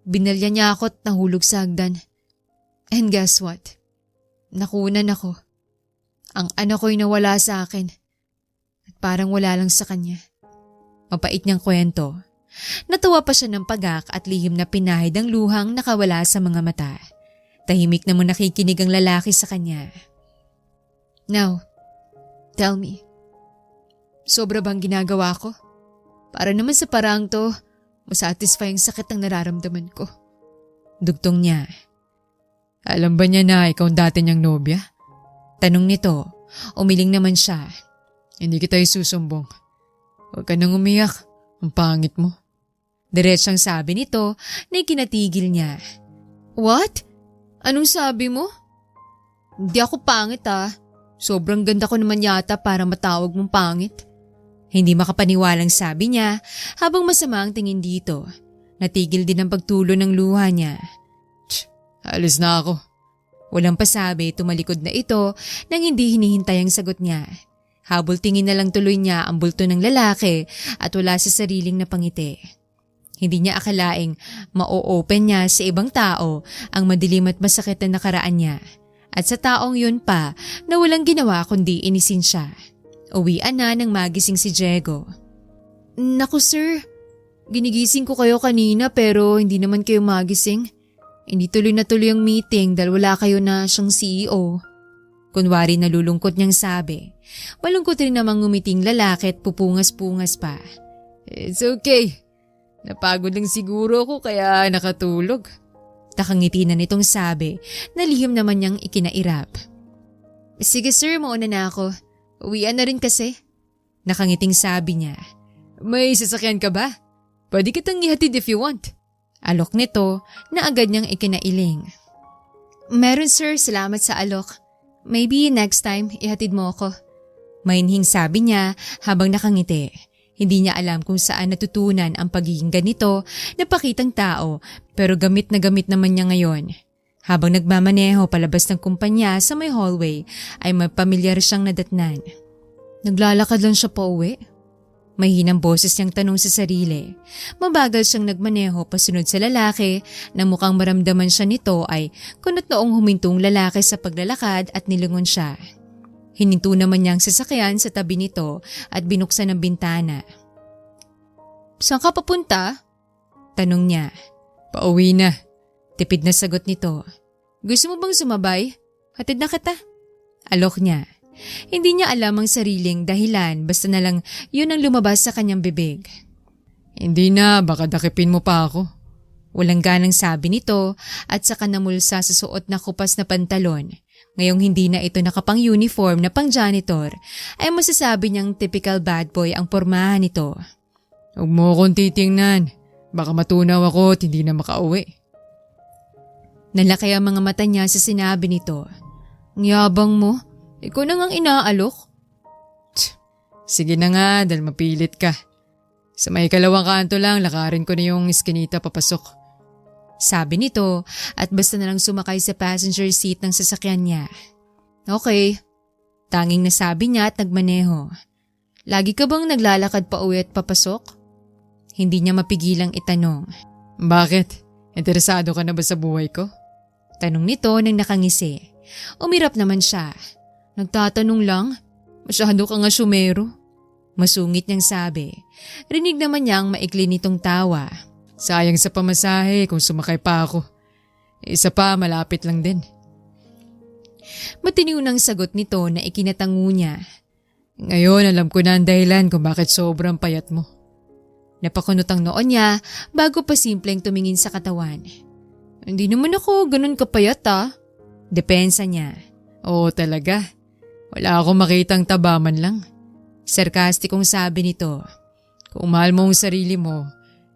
binalya niya ako at nahulog sa hagdan. And guess what? Nakunan ako. Ang anak ko'y nawala sa akin. At parang wala lang sa kanya. Mapait niyang kwento. Natuwa pa siya ng pagak at lihim na pinahid ang luhang nakawala sa mga mata. Tahimik na mo nakikinig ang lalaki sa kanya. Now, tell me. Sobra bang ginagawa ko? Para naman sa parang to, masatisfy ang sakit ng nararamdaman ko. Dugtong niya. Alam ba niya na ikaw dati niyang nobya? Tanong nito, umiling naman siya. Hindi kita isusumbong. Huwag ka nang umiyak. Ang pangit mo. Diretsang sabi nito na ikinatigil niya. What? Anong sabi mo? Hindi ako pangit ah. Sobrang ganda ko naman yata para matawag mong pangit. Hindi makapaniwalang sabi niya habang masama ang tingin dito. Natigil din ang pagtulo ng luha niya. Alis na ako. Walang pasabi, tumalikod na ito nang hindi hinihintay ang sagot niya. Habol tingin na lang tuloy niya ang bulto ng lalaki at wala sa sariling napangiti. Hindi niya akalaing ma-open niya sa ibang tao ang madilim at masakit na nakaraan niya. At sa taong yun pa na walang ginawa kundi inisin siya. Uwian na nang magising si Diego. Naku sir, ginigising ko kayo kanina pero hindi naman kayo magising. Hindi tuloy na tuloy ang meeting dahil wala kayo na siyang CEO. Kunwari nalulungkot niyang sabi. Malungkot rin namang ngumiting lalaki at pupungas-pungas pa. It's okay. Napagod lang siguro ako kaya nakatulog. Nakangiti na nitong sabi na lihim naman niyang ikinairap. Sige sir, mauna na ako. Uwian na rin kasi. Nakangiting sabi niya. May sasakyan ka ba? Pwede kitang ihatid if you want. Alok nito na agad niyang ikinailing. Meron sir, salamat sa alok. Maybe next time ihatid mo ako. Mainhing sabi niya habang nakangiti. Hindi niya alam kung saan natutunan ang pagiging ganito na pakitang tao pero gamit na gamit naman niya ngayon. Habang nagmamaneho palabas ng kumpanya sa may hallway ay may pamilyar siyang nadatnan. Naglalakad lang siya pa uwi? Mahinang boses niyang tanong sa sarili. Mabagal siyang nagmaneho pasunod sa lalaki na mukhang maramdaman siya nito ay kunot noong humintong lalaki sa paglalakad at nilingon siya. Hininto naman niya ang sasakyan sa tabi nito at binuksan ang bintana. "Saan ka papunta?" Tanong niya. Pauwi na. Tipid na sagot nito. "Gusto mo bang sumabay? Hatid na kita." Alok niya. Hindi niya alam ang sariling dahilan basta na lang yun ang lumabas sa kanyang bibig. Hindi na, baka dakipin mo pa ako. Walang ganang sabi nito at saka namulsa sa suot na kupas na pantalon. Ngayong hindi na ito nakapang uniform na pang janitor ay masasabi niyang typical bad boy ang pormahan nito. Huwag mo akong titingnan. Baka matunaw ako at hindi na makauwi. Nalaki ang mga mata niya sa sinabi nito. "Ang yabang mo. Ikaw na ngang inaalok." Sige na nga, dahil mapilit ka. Sa may kalawang kanto lang, lakarin ko na yung iskinita papasok. Sabi nito at basta na lang sumakay sa passenger seat ng sasakyan niya. "Okay." Tanging nasabi niya at nagmaneho. "Lagi ka bang naglalakad pa uwi at papasok?" Hindi niya mapigilang itanong. Bakit? Interesado ka na ba sa buhay ko? Tanong nito nang nakangisi. Umirap naman siya. "Nagtatanong lang. Masyado ka nga sumero." Masungit niyang sabi. Rinig naman niya ang maikli nitong tawa. Sayang sa pamasahe kung sumakay pa ako. Isa pa, malapit lang din. Matiniw ng sagot nito na ikinatango niya. Ngayon alam ko na ang dahilan kung bakit sobrang payat mo. Napakunot ang noon niya bago pa simpleng tumingin sa katawan. "Hindi naman ako ganun kapayat Depensa niya. Oo talaga. Wala akong makitang tabaman lang. Sarkastikong sabi nito. Kung mahal mo ang sarili mo,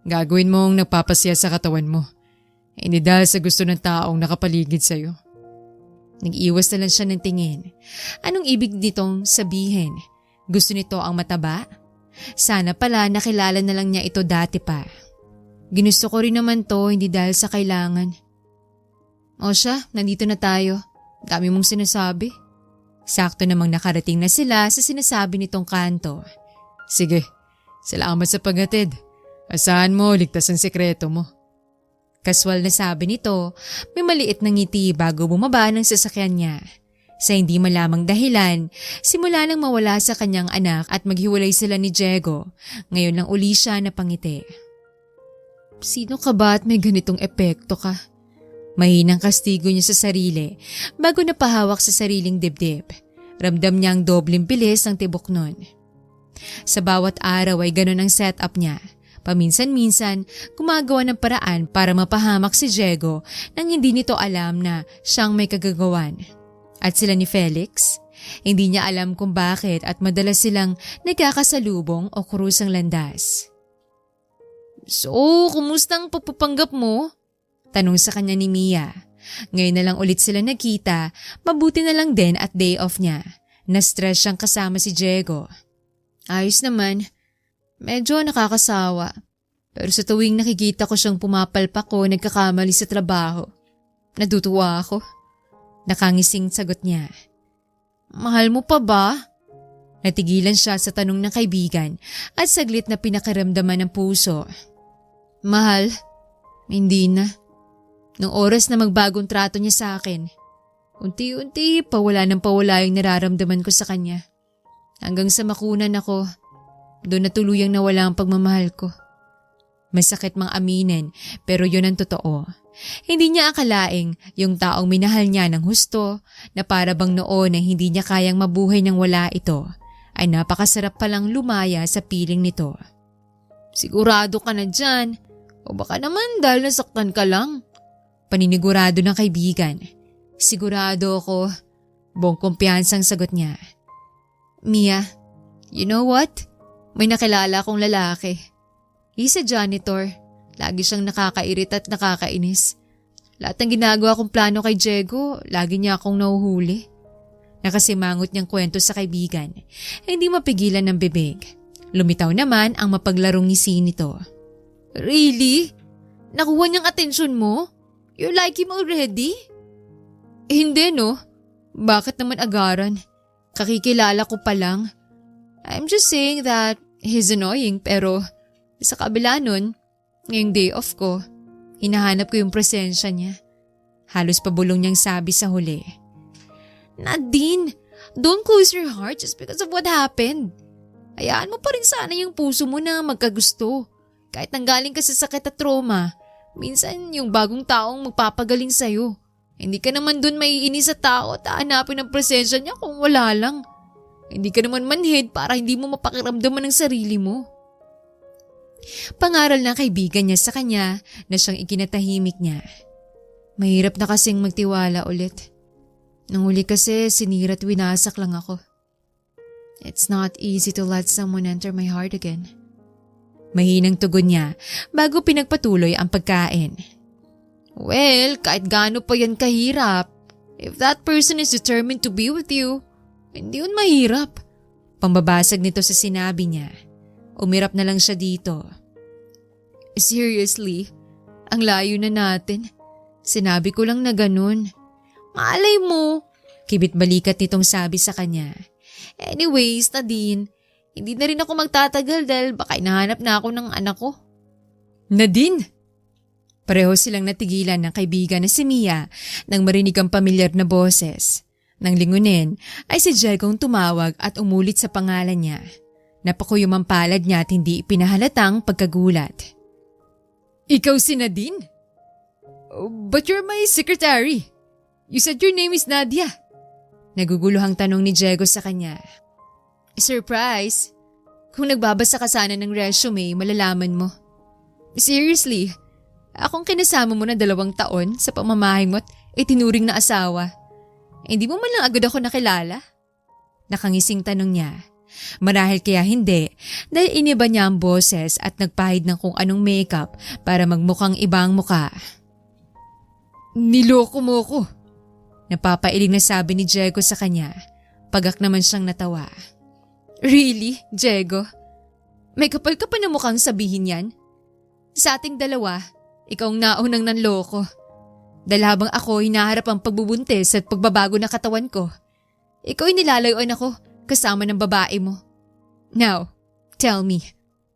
gagawin mong nagpapasaya sa katawan mo. Hindi dahil sa gusto ng taong nakapaligid sa'yo. Nag-iwas na lang siya ng tingin. Anong ibig nitong sabihin? Gusto nito ang mataba? Sana pala nakilala na lang niya ito dati pa. Ginusto ko rin naman to, hindi dahil sa kailangan. O siya, nandito na tayo. Dami mong sinasabi. Sakto namang nakarating na sila sa sinasabi nitong kanto. Sige, salamat sa paghatid. Asahan mo, ligtas ang sekreto mo. Kaswal na sabi nito, may maliit na ngiti bago bumaba ng sasakyan niya. Sa hindi malamang dahilan, simula nang mawala sa kanyang anak at maghiwalay sila ni Diego, ngayon lang uli siya napangiti. Sino ka ba at may ganitong epekto ka? Mahinang kastigo niya sa sarili bago napahawak sa sariling dibdib. Ramdam niya ang dobleng bilis ng tibok nun. Sa bawat araw ay ganun ang setup niya. Paminsan-minsan, gumagawa ng paraan para mapahamak si Diego nang hindi nito alam na siyang may kagagawan. At sila ni Felix, hindi niya alam kung bakit at madalas silang nagkakasalubong o krusang landas. So, kumusta ang pagpapanggap mo? Tanong sa kanya ni Mia. Ngayon na lang ulit sila nagkita, mabuti na lang din at day off niya. Na-stress siyang kasama si Diego. Ayos naman. Medyo nakakasawa. Pero sa tuwing nakikita ko siyang pumapalpak o nagkakamali sa trabaho, natutuwa ako. Nakangising sagot niya. Mahal mo pa ba? Natigilan siya sa tanong ng kaibigan at saglit na pinakaramdaman ng puso. Mahal? Hindi na. Nung oras na magbagong trato niya sa akin, unti-unti pawala ng pawala yung nararamdaman ko sa kanya. Hanggang sa makunan ako, doon na tuluyang nawala ang pagmamahal ko. Masakit mang aminin pero yun ang totoo. Hindi niya akalaing yung taong minahal niya ng husto na para bang noon ay hindi niya kayang mabuhay nang wala ito ay napakasarap palang lumaya sa piling nito. Sigurado ka na dyan o baka naman dahil nasaktan ka lang. Paninigurado ng kaibigan. Sigurado ako. Buong kumpiyansang sagot niya. Mia, you know what? May nakilala akong lalaki. He's a janitor. Lagi siyang nakakairit at nakakainis. Lahat ng ginagawa kong plano kay Diego, lagi niya akong nahuhuli. Nakasimangot niyang kwento sa kaibigan. Hindi mapigilan ng bibig. Lumitaw naman ang mapaglarong ngisi nito. Really? Nakuha niyang atensyon mo? You like him already? Hindi no. Bakit naman agaran? Kakikilala ko pa lang. I'm just saying that he's annoying pero sa kabila nun, ngayong day off ko, hinahanap ko yung presensya niya. Halos pabulong niyang sabi sa huli. Nadine, don't close your heart just because of what happened. Hayaan mo pa rin sana yung puso mo na magkagusto. Kahit nanggaling ka sa sakit at trauma, minsan yung bagong taong magpapagaling sa'yo. Hindi ka naman dun maiinis sa tao at hahanapin ang presensya niya kung wala lang. Hindi ka naman manhid para hindi mo mapakiramdaman ng sarili mo. Pangaral ng kaibigan niya sa kanya na siyang ikinatahimik niya. Mahirap na kasing magtiwala ulit. Nang uli kasi sinira at winasak lang ako. It's not easy to let someone enter my heart again. Mahinang tugon niya bago pinagpatuloy ang pagkain. Well, kahit gaano pa yan kahirap, if that person is determined to be with you, hindi yun mahirap. Pambabasag nito sa sinabi niya. Umirap na lang siya dito. Seriously, ang layo na natin. Sinabi ko lang na ganun. Malay mo, kibit balikat nitong sabi sa kanya. Anyways, Nadine, hindi na rin ako magtatagal dahil baka hinahanap na ako ng anak ko. Nadine! Pareho silang natigilan ng kaibigan na si Mia nang marinig ang pamilyar na boses. Nang lingunin ay si Diegong tumawag at umulit sa pangalan niya. Napakuyom ang palad niya at hindi ipinahalatang pagkagulat. Ikaw si Nadine? Oh, but you're my secretary. You said your name is Nadia. Naguguluhang tanong ni Diego sa kanya. Surprise! Kung nagbabasa ka sana ng resume, malalaman mo. Seriously, akong kinasama mo na 2 taon sa pamamahay mo at itinuring na asawa. Hindi mo man lang agad ako nakilala? Nakangising tanong niya. Marahil kaya hindi dahil iniba niya ang boses at nagpahid ng kung anong makeup para magmukhang ibang muka. Niloko mo ko. Napapailing na sabi ni Diego sa kanya. Pagak naman siyang natawa. Really, Diego? May kapal ka pa na mukhang sabihin yan? Sa ating dalawa, ikaw ang naunang nanloko. Dahil habang ako hinaharap ang pagbubuntis at pagbabago ng katawan ko, ikaw ay nilalayuan ako kasama ng babae mo. Now, tell me,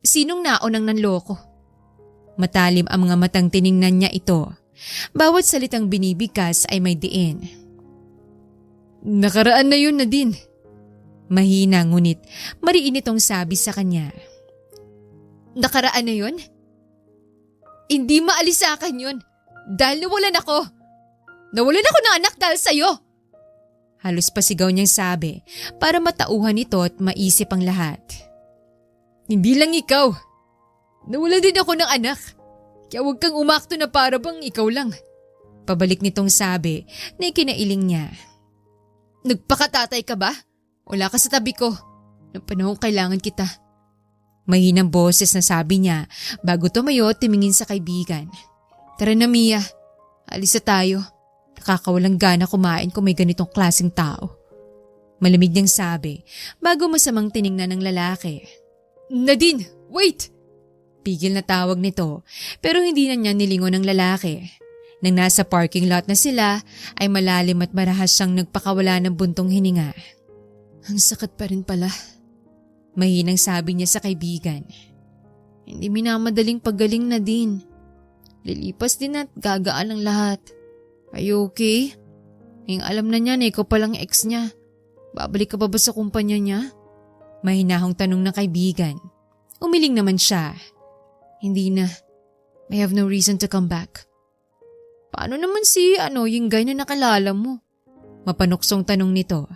sinong naunang nanloko? Matalim ang mga matang tiningnan niya ito. Bawat salitang binibigkas ay may diin. Nakaraan na yun, Nadine. Mahina ngunit mariin itong sabi sa kanya. Nakaraan na yun? Hindi maalis sa akin yun dahil nawalan ako. Nawalan ako ng anak dahil sa'yo. Halos pasigaw niyang sabi para matauhan ito at maisip ang lahat. Hindi lang ikaw. Nawalan din ako ng anak. Kaya huwag kang umakto na para bang ikaw lang. Pabalik nitong sabi na ikinailing niya. Nagpakatatay ka ba? Wala ka sa tabi ko. Nang panahong kailangan kita. Mahinang boses na sabi niya bago tumayo at tumingin sa kaibigan. Tara na Mia, alis na tayo. Nakakawalang gana kumain kung may ganitong klaseng tao. Malamig niyang sabi bago masamang tiningnan ng lalaki. Nadine, wait! Pigil na tawag nito pero hindi na niya nilingon ng lalaki. Nang nasa parking lot na sila ay malalim at marahas siyang nagpakawala ng buntong hininga. Ang sakit pa rin pala. Mahinang sabi niya sa kaibigan. Hindi minamadaling paggaling na din. Lilipas din at gagaan ang lahat. Are you okay? Ngayong alam na niya na ikaw palang ex niya. Babalik ka pa ba sa kumpanya niya? Mahinahong tanong ng kaibigan. Umiling naman siya. Hindi na. I have no reason to come back. Paano naman si yung guy na nakalala mo? Mapanuksong tanong nito.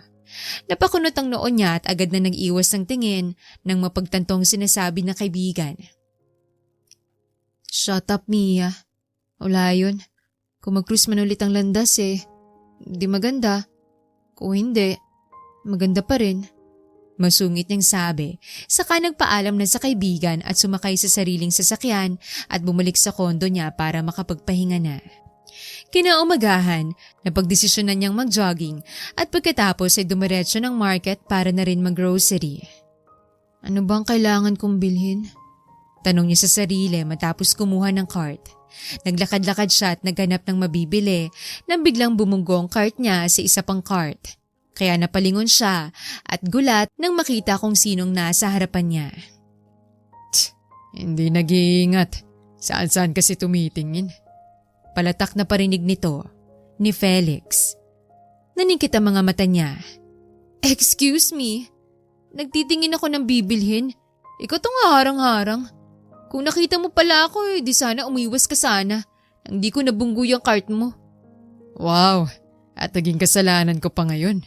Napakunot ang noon niya at agad na nag-iwas ng tingin nang mapagtantong sinasabi ng kaibigan. Shut up, Mia. Wala yun. Kung mag-cruise man ulit ang landas di maganda. Kung hindi, maganda pa rin. Masungit niyang sabi, saka nagpaalam na sa kaibigan at sumakay sa sariling sasakyan at bumalik sa kondo niya para makapagpahinga na. Kinaumagahan, napagdesisyonan niyang mag-jogging at pagkatapos ay dumiretso ng market para na rin mag-grocery. Ano bang kailangan kong bilhin? Tanong niya sa sarili matapos kumuha ng cart. Naglakad-lakad siya at naghanap ng mabibili nang biglang bumunggo ang cart niya sa isa pang cart. Kaya napalingon siya at gulat nang makita kung sinong nasa harapan niya. Hindi nag-iingat. Saan-saan kasi tumitingin. Palatak na parinig nito ni Felix. Naningkit ang mga mata niya. Excuse me, nagtitingin ako ng bibilhin. Ikaw tong harang-harang. Kung nakita mo pala ako di sana umiwas ka sana. Nang di ko nabunggo yung cart mo. Wow, at naging kasalanan ko pa ngayon.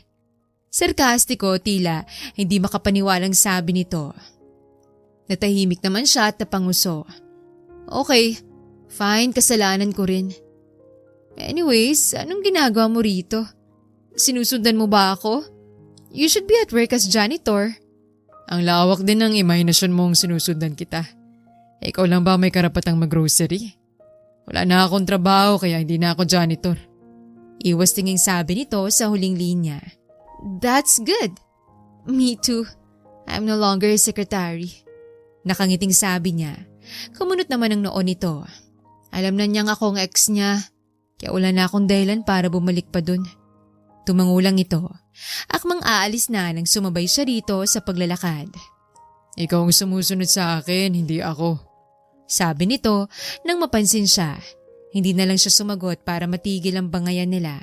Sarkastiko, tila hindi makapaniwalang sabi nito. Natahimik naman siya at napanguso. Okay, fine, kasalanan ko rin. Anyways, anong ginagawa mo rito? Sinusundan mo ba ako? You should be at work as janitor. Ang lawak din ng imahinasyon mong sinusundan kita. Ikaw lang ba may karapatang mag-grocery? Wala na akong trabaho kaya hindi na ako janitor. Iwas tinging sabi nito sa huling linya. That's good. Me too. I'm no longer a secretary. Nakangiting sabi niya. Kumunot naman ang noo nito. Alam na niyang ako ang ex niya. Kaya wala na akong dahilan para bumalik pa dun. Tumangulang ito. Akmang aalis na nang sumabay siya rito sa paglalakad. Ikaw ang sumusunod sa akin, hindi ako. Sabi nito nang mapansin siya. Hindi na lang siya sumagot para matigil ang bangayan nila.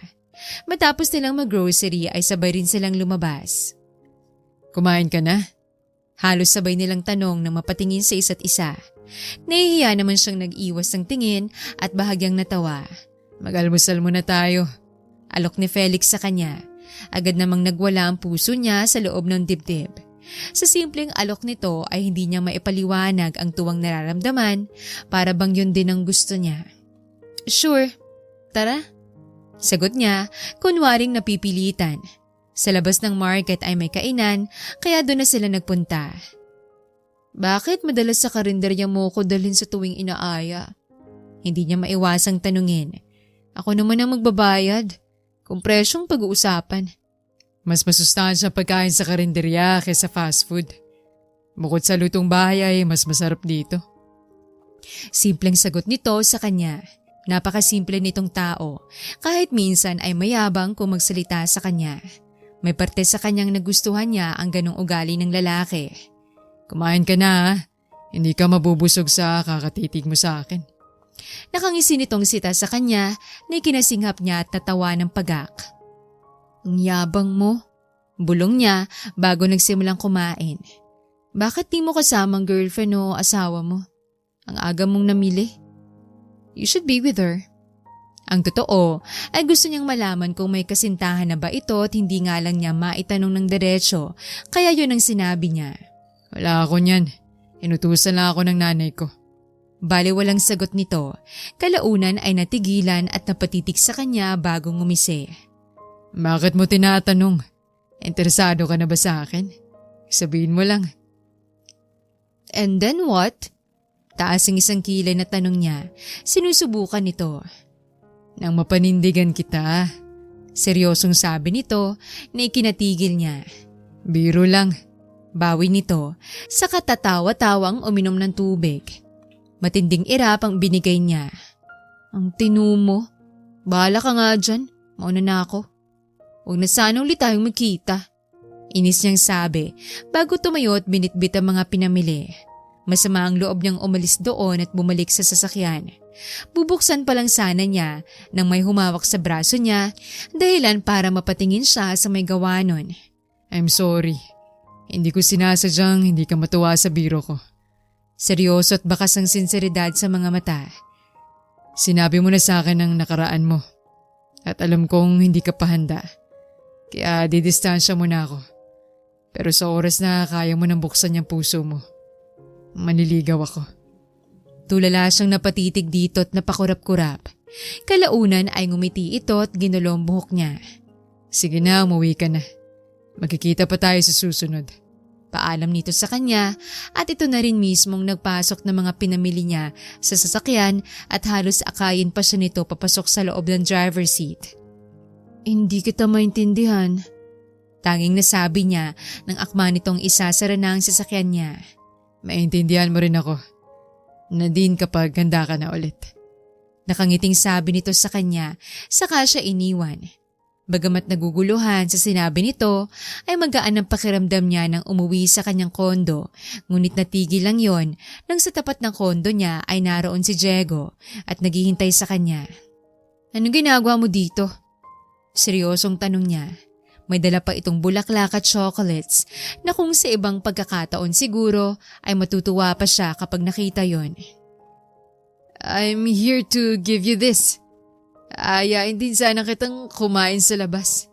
Matapos nilang mag-grocery ay sabay rin silang lumabas. Kumain ka na? Halos sabay nilang tanong nang mapatingin sa isa't isa. Nahihiya naman siyang nag-iwas ng tingin at bahagyang natawa. Mag-almusal muna tayo. Alok ni Felix sa kanya. Agad namang nagwala ang puso niya sa loob ng dibdib. Sa simpleng alok nito ay hindi niya maipaliwanag ang tuwang nararamdaman para bang yun din ang gusto niya. Sure, tara. Sagot niya, kunwaring napipilitan. Sa labas ng market ay may kainan, kaya doon na sila nagpunta. Bakit madalas sa karinderya mo ko dalhin sa tuwing inaaya? Hindi niya maiwasang tanungin. Ako naman ang magbabayad. Kung presyong pag-uusapan. Mas masustansya pagkain sa karinderya kaysa fast food. Bukod sa lutong bahay ay mas masarap dito. Simpleng sagot nito sa kanya. Napakasimple nitong tao, kahit minsan ay mayabang kung magsalita sa kanya. May parte sa kanyang nagustuhan niya ang ganong ugali ng lalaki. Kumain ka na ha? Hindi ka mabubusog sa kakatitig mo sa akin. Nakangisi nitong sita sa kanya na ikinasinghap niya at natawa ng pagak. Ang yabang mo, bulong niya bago nagsimulang kumain. Bakit di mo kasamang girlfriend o asawa mo? Ang aga mong namili. You should be with her. Ang totoo ay gusto niyang malaman kung may kasintahan na ba ito at hindi nga lang niya maitanong ng diretsyo, kaya yun ang sinabi niya. Wala ako niyan. Inutusan lang ako ng nanay ko. Bale walang sagot nito. Kalaunan ay natigilan at napatitik sa kanya bago ngumisi. Bakit mo tinatanong? Interesado ka na ba sa akin? Sabihin mo lang. And then what? Taas ang isang kilay na tanong niya. Sinusubukan nito. Nang mapanindigan kita. Seryosong sabi nito na ikinatigil niya. Biro lang. Bawi nito sa katatawa-tawang uminom ng tubig. Matinding irap ang binigay niya. Ang tinumo. Bahala ka nga dyan. Mauna na ako. Huwag na sana ulit tayong magkita. Inis niyang sabi bago tumayo at binitbit ang mga pinamili. Masama ang loob niyang umalis doon at bumalik sa sasakyan. Bubuksan pa lang sana niya nang may humawak sa braso niya dahilan para mapatingin siya sa may gawa nun. I'm sorry. Hindi ko sinasadyang hindi ka matuwa sa biro ko. Seryoso at bakas ang sinseridad sa mga mata. Sinabi mo na sa akin ang nakaraan mo. At alam kong hindi ka pa handa. Kaya didistansya mo na ako. Pero sa oras na kaya mo nang buksan yung puso mo, manliligaw ako. Tulala siyang napatitig dito at napakurap-kurap. Kalaunan ay ngumiti ito at ginulo ang buhok niya. Sige na, umuwi ka na. Magkikita pa tayo sa susunod. Paalam nito sa kanya at ito na rin mismong nagpasok ng mga pinamili niya sa sasakyan at halos akayin pa siya nito papasok sa loob ng driver's seat. Hindi kita maintindihan. Tanging nasabi niya nang akma nitong isasara na ang sasakyan niya. Maintindihan mo rin ako. Nadine kapag handa ka na ulit. Nakangiting sabi nito sa kanya, saka siya iniwan. Bagamat naguguluhan sa sinabi nito, ay magaan ang pakiramdam niya nang umuwi sa kanyang kondo, ngunit natigil lang yon nang sa tapat ng kondo niya ay naroon si Diego at naghihintay sa kanya. Anong ginagawa mo dito? Seryosong tanong niya. May dala pa itong bulaklak at chocolates na kung sa ibang pagkakataon siguro ay matutuwa pa siya kapag nakita yon. I'm here to give you this. Ayain din sana kitang kumain sa labas.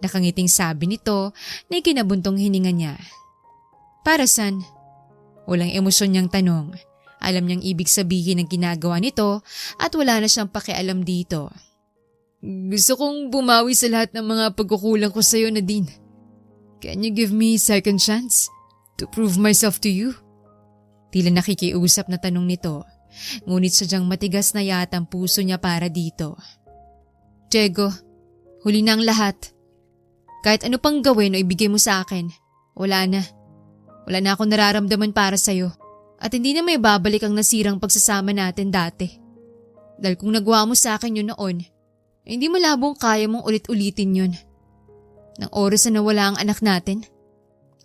Nakangiting sabi nito na ikinabuntong hininga niya. Para san? Walang emosyon niyang tanong. Alam niyang ibig sabihin ng ginagawa nito at wala na siyang pakialam dito. Gusto kong bumawi sa lahat ng mga pagkukulang ko sa'yo, Nadine. Can you give me second chance to prove myself to you? Tila nakikiusap na tanong nito. Ngunit sadyang matigas na yata ang puso niya para dito. Diego, huli na ang lahat. Kahit ano pang gawin o ibigay mo sa akin, wala na. Wala na akong nararamdaman para sa'yo. At hindi na may babalik ang nasirang pagsasama natin dati. Dahil kung nagawa mo sa akin yun noon, hindi malabong kaya mong ulit-ulitin yun. Nang oras na nawala ang anak natin,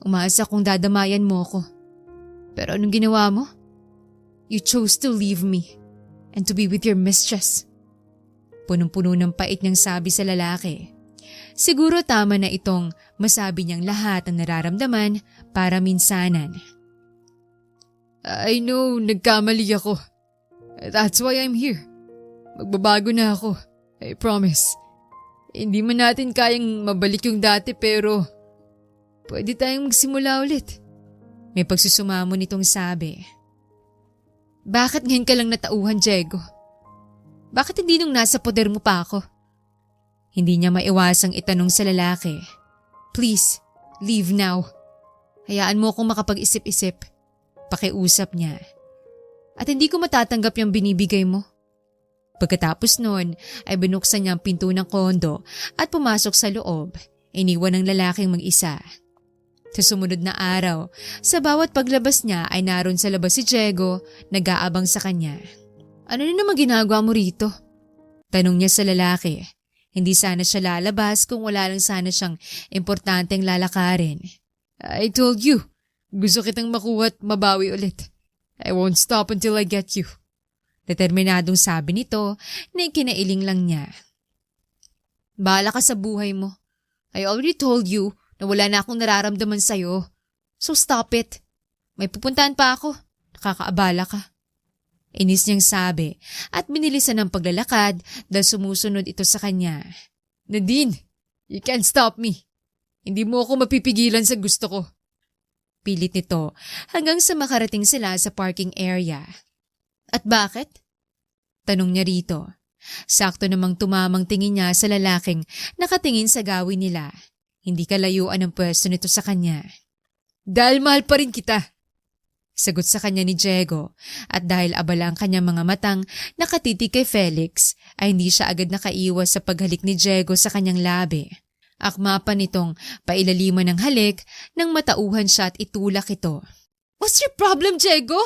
umaasa kong dadamayan mo ko. Pero anong ginawa mo? You chose to leave me and to be with your mistress. Punong-puno ng pait niyang sabi sa lalaki. Siguro tama na itong masabi niyang lahat ang nararamdaman para minsanan. I know, nagkamali ako. That's why I'm here. Magbabago na ako. I promise. Hindi man natin kayang mabalik yung dati pero pwede tayong magsimula ulit. May pagsusumamo nitong sabi. Bakit ngayon ka lang natauhan, Diego? Bakit hindi nung nasa poder mo pa ako? Hindi niya maiwasang itanong sa lalaki. Please, leave now. Hayaan mo akong makapag-isip-isip. Pakiusap niya. At hindi ko matatanggap yung binibigay mo. Pagkatapos noon ay binuksan niya ang pinto ng kondo at pumasok sa loob. Iniwan ng lalaking mag-isa. Sa sumunod na araw, sa bawat paglabas niya ay naroon sa labas si Diego, nag-aabang sa kanya. Ano na naman ginagawa mo rito? Tanong niya sa lalaki. Hindi sana siya lalabas kung wala lang sana siyang importanteng lalakarin. I told you, gusto kitang makuha at mabawi ulit. I won't stop until I get you. Determinadong sabi nito na ikinailing lang niya. Bahala ka sa buhay mo. I already told you na wala na akong nararamdaman sa'yo. So stop it. May pupuntahan pa ako. Nakakaabala ka. Inis niyang sabi at binilisan ng paglalakad dahil sumusunod ito sa kanya. Nadine, you can't stop me. Hindi mo ako mapipigilan sa gusto ko. Pilit nito hanggang sa makarating sila sa parking area. At bakit? Tanong niya rito. Sakto namang tumamang tingin niya sa lalaking nakatingin sa gawin nila. Hindi kalayuan ang pwesto nito sa kanya. Dahil mahal pa rin kita. Sagot sa kanya ni Diego at dahil abala ang kanyang mga matang nakatitig kay Felix ay hindi siya agad nakaiwas sa paghalik ni Diego sa kanyang labi. Akma pa nitong pailaliman ng halik nang matauhan siya at itulak ito. What's your problem, Diego?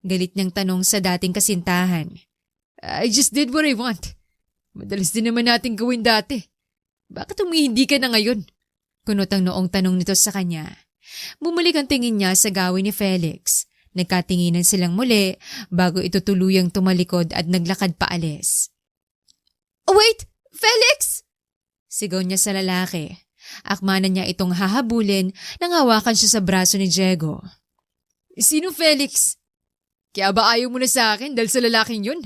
Galit niyang tanong sa dating kasintahan. I just did what I want. Madalas din naman natin gawin dati. Bakit humihindi ka na ngayon? Kunot ang noong tanong nito sa kanya. Bumalik ang tingin niya sa gawin ni Felix. Nagkatinginan silang muli bago ito tuluyang tumalikod at naglakad paalis. Oh wait! Felix! Sigaw niya sa lalaki. Akma na niya itong hahabulin nang hawakan siya sa braso ni Diego. Sino Felix? Kaya ba ayaw mo na sa akin dahil sa lalaking yun?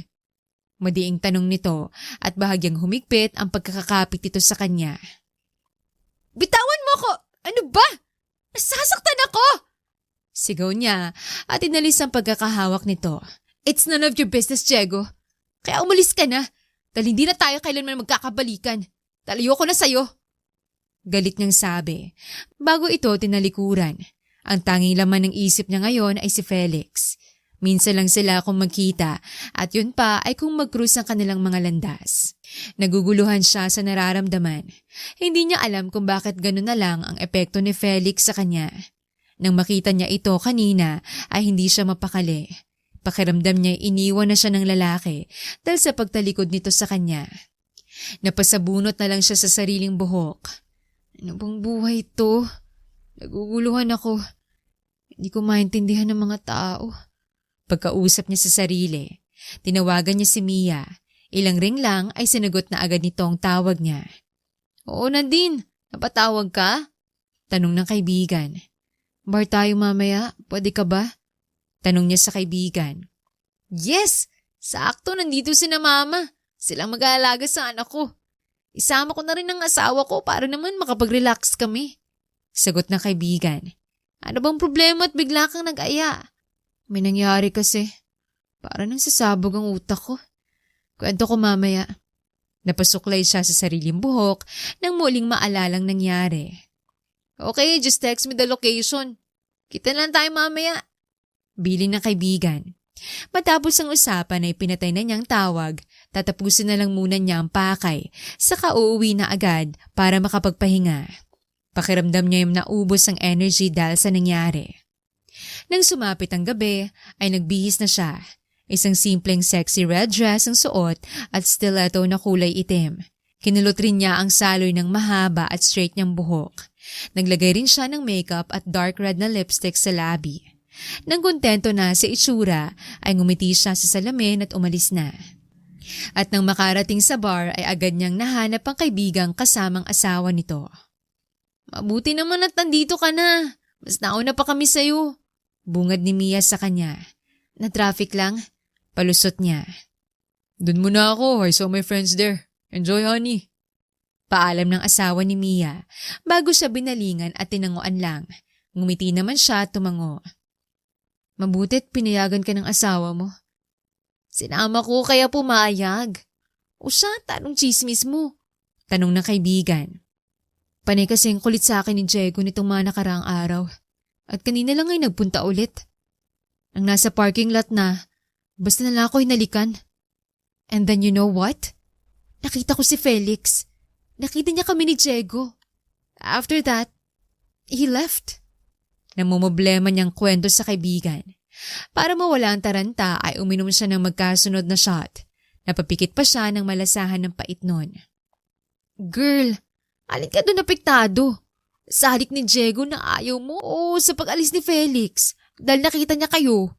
Madiing tanong nito at bahagyang humigpit ang pagkakakapit nito sa kanya. Bitawan mo ko! Ano ba? Nasasaktan ako! Sigaw niya at inalis ang pagkakahawak nito. It's none of your business, Diego. Kaya umalis ka na dahil hindi na tayo kailanman magkakabalikan. Talayo ko na sa'yo. Galit niyang sabi. Bago ito tinalikuran. Ang tanging laman ng isip niya ngayon ay si Felix. Minsan lang sila kung magkita at yun pa ay kung mag-cruise ang kanilang mga landas. Naguguluhan siya sa nararamdaman. Hindi niya alam kung bakit gano'n na lang ang epekto ni Felix sa kanya. Nang makita niya ito kanina ay hindi siya mapakali. Pakiramdam niya iniwan na siya ng lalaki dahil sa pagtalikod nito sa kanya. Napasabunot na lang siya sa sariling buhok. Ano bang buhay ito? Naguguluhan ako. Hindi ko maintindihan ng mga tao. Pagkausap niya sa sarili, tinawagan niya si Mia. Ilang ring lang ay sinagot na agad nito ang tawag niya. Oo Nadine, napatawag ka? Tanong ng kaibigan. Bar tayo mamaya, pwede ka ba? Tanong niya sa kaibigan. Yes! Sakto, nandito si na mama. Silang mag-aalaga sa anak ko. Isama ko na rin ang asawa ko para naman makapag-relax kami. Sagot ng kaibigan. Ano bang problema at bigla kang nag-aya? May nangyari kasi. Para nang sasabog ang utak ko. Kwento ko mamaya. Napasuklay siya sa sariling buhok nang muling maalalang nangyari. Okay, just text me the location. Kita lang tayo mamaya. Bilin ng kaibigan. Matapos ang usapan ay pinatay na niyang tawag, tatapusin na lang muna niya ang pakay, saka uuwi na agad para makapagpahinga. Pakiramdam niya yung naubos ang energy dahil sa nangyari. Nang sumapit ang gabi, ay nagbihis na siya. Isang simpleng sexy red dress ang suot at stiletto na kulay itim. Kinulot rin niya ang saloy ng mahaba at straight niyang buhok. Naglagay rin siya ng makeup at dark red na lipstick sa labi. Nang kontento na sa itsura, ay ngumiti siya sa salamin at umalis na. At nang makarating sa bar ay agad niyang nahanap ang kaibigang kasamang asawa nito. Mabuti naman at nandito ka na. Mas nauna pa kami sa'yo. Bungad ni Mia sa kanya. Na-traffic lang? Palusot niya. Dun muna ako, I saw my friends there. Enjoy honey. Paalam ng asawa ni Mia bago siya binalingan at tinanguan lang. Ngumiti naman siya at tumango. Mabutit pinayagan ka ng asawa mo. Sinama ko kaya pumayag. O siya, tanong chismis mo? Tanong ng kaibigan. Panay kasing kulit sa akin ni Diego nitong mga nakaraang araw. At kanina lang ay nagpunta ulit. Nang nasa parking lot na, basta na lang ako hinalikan. And then you know what? Nakita ko si Felix. Nakita niya kami ni Diego. After that, he left. Namumblema niyang kwento sa kaibigan. Para mawala ang taranta ay uminom siya ng magkasunod na shot. Napapikit pa siya ng malasahan ng pait nun. Girl, alin ka doon apektado? Sa halik ni Diego na ayaw mo o sa pag-alis ni Felix dahil nakita niya kayo?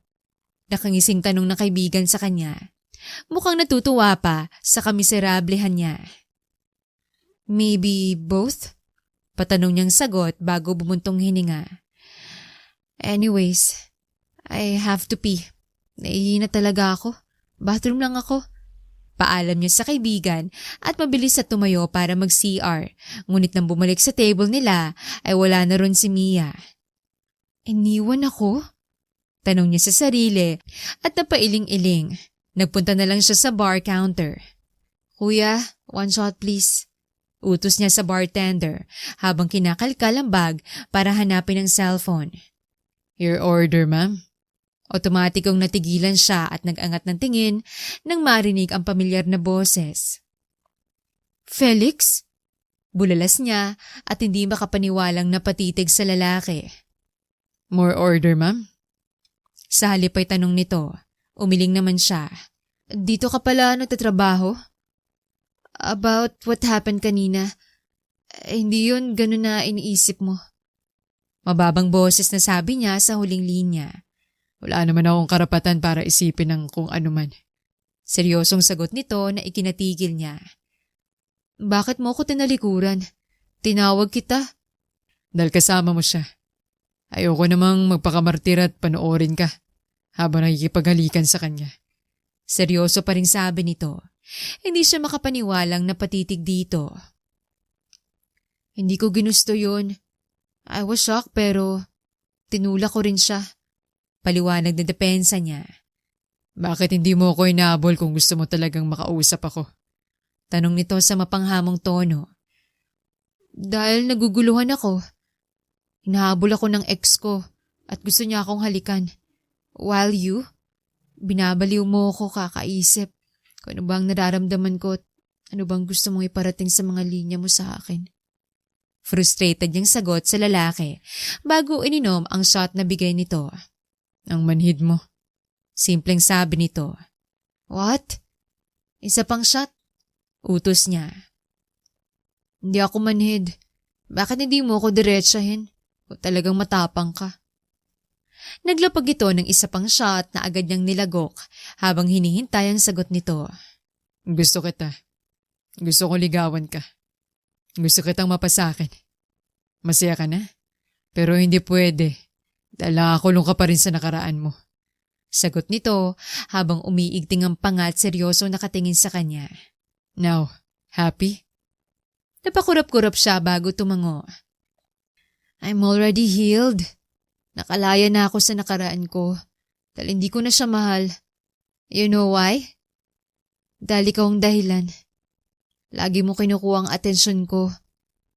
Nakangising tanong ng kaibigan sa kanya. Mukhang natutuwa pa sa kamiserablehan niya. Maybe both? Patanong niyang sagot bago bumuntong hininga. Anyways, I have to pee. Nahihina talaga ako. Bathroom lang ako. Paalam niya sa kaibigan at mabilis na tumayo para mag-CR. Ngunit nang bumalik sa table nila ay wala na ron si Mia. Iniwan ako? Tanong niya sa sarili at napailing-iling. Nagpunta na lang siya sa bar counter. Kuya, 1 shot please. Utos niya sa bartender habang kinakalkal ang bag para hanapin ang cellphone. Your order, ma'am. Otomatikong natigilan siya at nag-angat ng tingin nang marinig ang pamilyar na boses. Felix? Bulalas niya at hindi makapaniwalang napatitig sa lalaki. More order, ma'am. Sa halip ay tanong nito. Umiling naman siya. Dito ka pala nagtatrabaho? About what happened kanina. Hindi yun ganun na iniisip mo. Mababang boses na sabi niya sa huling linya. Wala naman akong karapatan para isipin ng kung ano man. Seryosong sagot nito na ikinatigil niya. Bakit mo ko tinalikuran? Tinawag kita. Dahil kasama mo siya. Ayoko namang magpakamartir at panoorin ka habang nakikipaghalikan sa kanya. Seryoso pa rin sabi nito. Hindi siya makapaniwalang napatitig dito. Hindi ko ginusto yun. I was shocked pero tinulak ko rin siya. Paliwanag na depensa niya. Bakit hindi mo ako inaabol kung gusto mo talagang makausap ako? Tanong nito sa mapanghamong tono. Dahil naguguluhan ako. Hinahabol ako ng ex ko at gusto niya akong halikan. While you, binabaliw mo ako kakaisip kung ano bang nararamdaman ko at ano bang gusto mong iparating sa mga linya mo sa akin. Frustrated niyang sagot sa lalaki bago ininom ang shot na bigay nito. Ang manhid mo. Simpleng sabi nito. What? Isa pang shot? Utos niya. Hindi ako manhid. Bakit hindi mo ako diretsahin? O talagang matapang ka? Naglapag ito ng isa pang shot na agad niyang nilagok habang hinihintay ang sagot nito. Gusto kita. Gusto ko ligawan ka. Gusto kitang mapasakin. Masaya ka na? Pero hindi pwede. Dahil nakakulong ka pa rin sa nakaraan mo. Sagot nito habang umiigting ang panga at seryoso nakatingin sa kanya. Now, happy? Napakurap-kurap siya bago tumango. I'm already healed. Nakalaya na ako sa nakaraan ko. Dahil hindi ko na siya mahal. You know why? Dahil ikaw ang dahilan. Lagi mo kinukuha ang atensyon ko.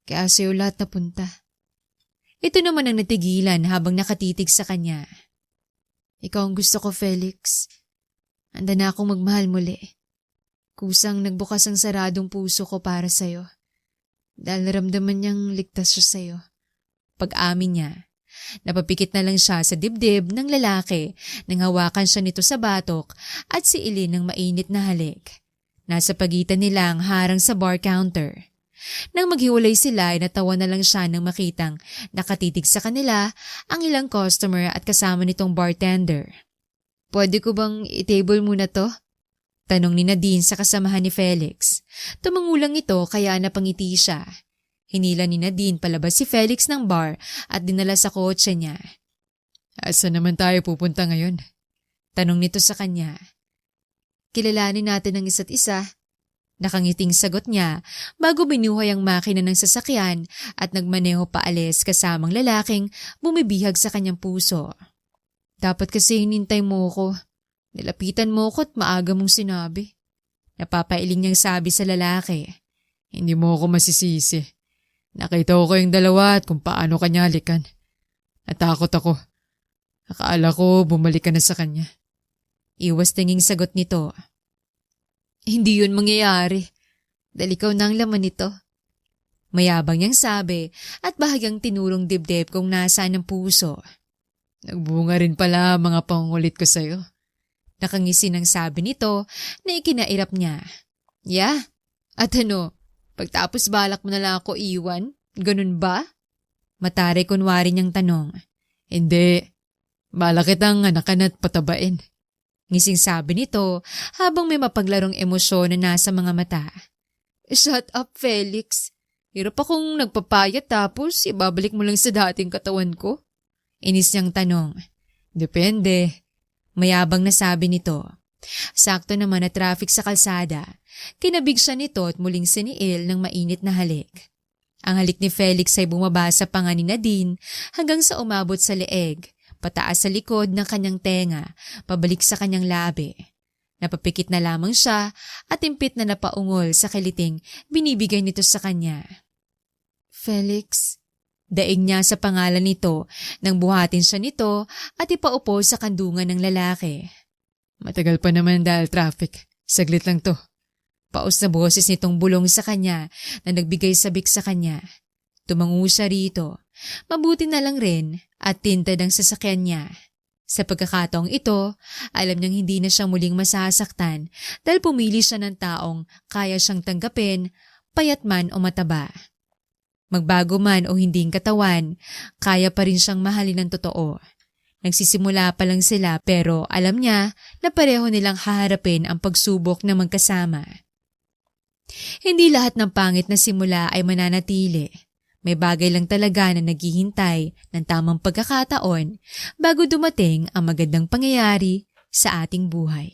Kaya sa'yo lahat napunta. Ito naman ang natigilan habang nakatitig sa kanya. Ikaw ang gusto ko, Felix. Handa na akong magmahal muli. Kusang nagbukas ang saradong puso ko para sa'yo. Dahil naramdaman niyang ligtas siya sa'yo. Pag-amin niya, napapikit na lang siya sa dibdib ng lalaki nang hawakan siya nito sa batok at siilin ng mainit na halik. Nasa pagitan nila ang harang sa bar counter. Nang maghiwalay sila ay natawa na lang siya nang makitang nakatitig sa kanila ang ilang customer at kasama nitong bartender. Pwede ko bang i-table muna to? Tanong ni Nadine sa kasamahan ni Felix. Tumangulang ito kaya napangiti siya. Hinila ni Nadine palabas si Felix ng bar at dinala sa kotse niya. Asa naman tayo pupunta ngayon? Tanong nito sa kanya. Kilalanin natin ang isa't isa. Nakangiting sagot niya bago binuhay ang makina ng sasakyan at nagmaneho paalis kasamang lalaking bumibihag sa kanyang puso. Dapat kasi hinintay mo ko. Nilapitan mo ko at maaga mong sinabi. Napapailing niyang sabi sa lalaki. Hindi mo ako masisisi. Nakita ko kayong dalawa at kung paano kanya halikan. Natakot ako. Akala ko bumalik ka na sa kanya. Iwas tinging sagot nito. Hindi yun mangyayari. Dahil ikaw na ang laman nito. Mayabang niyang sabi at bahagyang tinurong dibdib kung nasaan ang puso. Nagbunga rin pala mga pangungulit ko sa'yo. Nakangisi ng sabi nito na ikinairap niya. Yeah? At ano, pagtapos balak mo na lang ako iwan? Ganun ba? Matare kunwari niyang tanong. Hindi. Balak kitang anakan at patabain. Ngising sabi nito habang may mapaglarong emosyon na nasa mga mata. Shut up, Felix. Hirap akong nagpapayat tapos ibabalik mo lang sa dating katawan ko. Inis niyang tanong. Depende. Mayabang na sabi nito. Sakto naman na traffic sa kalsada. Kinabig siya nito at muling siniil ng mainit na halik. Ang halik ni Felix ay bumaba sa panga ni Nadine hanggang sa umabot sa leeg, pataas sa likod ng kanyang tenga, pabalik sa kanyang labi. Napapikit na lamang siya at impit na napaungol sa kiliting binibigay nito sa kanya. Felix, daig niya sa pangalan nito nang buhatin siya nito at ipaupo sa kandungan ng lalaki. Matagal pa naman dahil traffic. Saglit lang to. Paus na boses nitong bulong sa kanya na nagbigay sabik sa kanya. Tumango siya rito. Mabuti na lang rin at tintad ang sasakyan niya. Sa pagkakataong ito, alam niyang hindi na siya muling masasaktan dahil pumili siya ng taong kaya siyang tanggapin, payat man o mataba. Magbago man o hindi ang katawan, kaya pa rin siyang mahalin ng totoo. Nagsisimula pa lang sila pero alam niya na pareho nilang haharapin ang pagsubok na magkasama. Hindi lahat ng pangit na simula ay mananatili. May bagay lang talaga na naghihintay ng tamang pagkakataon bago dumating ang magandang pangyayari sa ating buhay.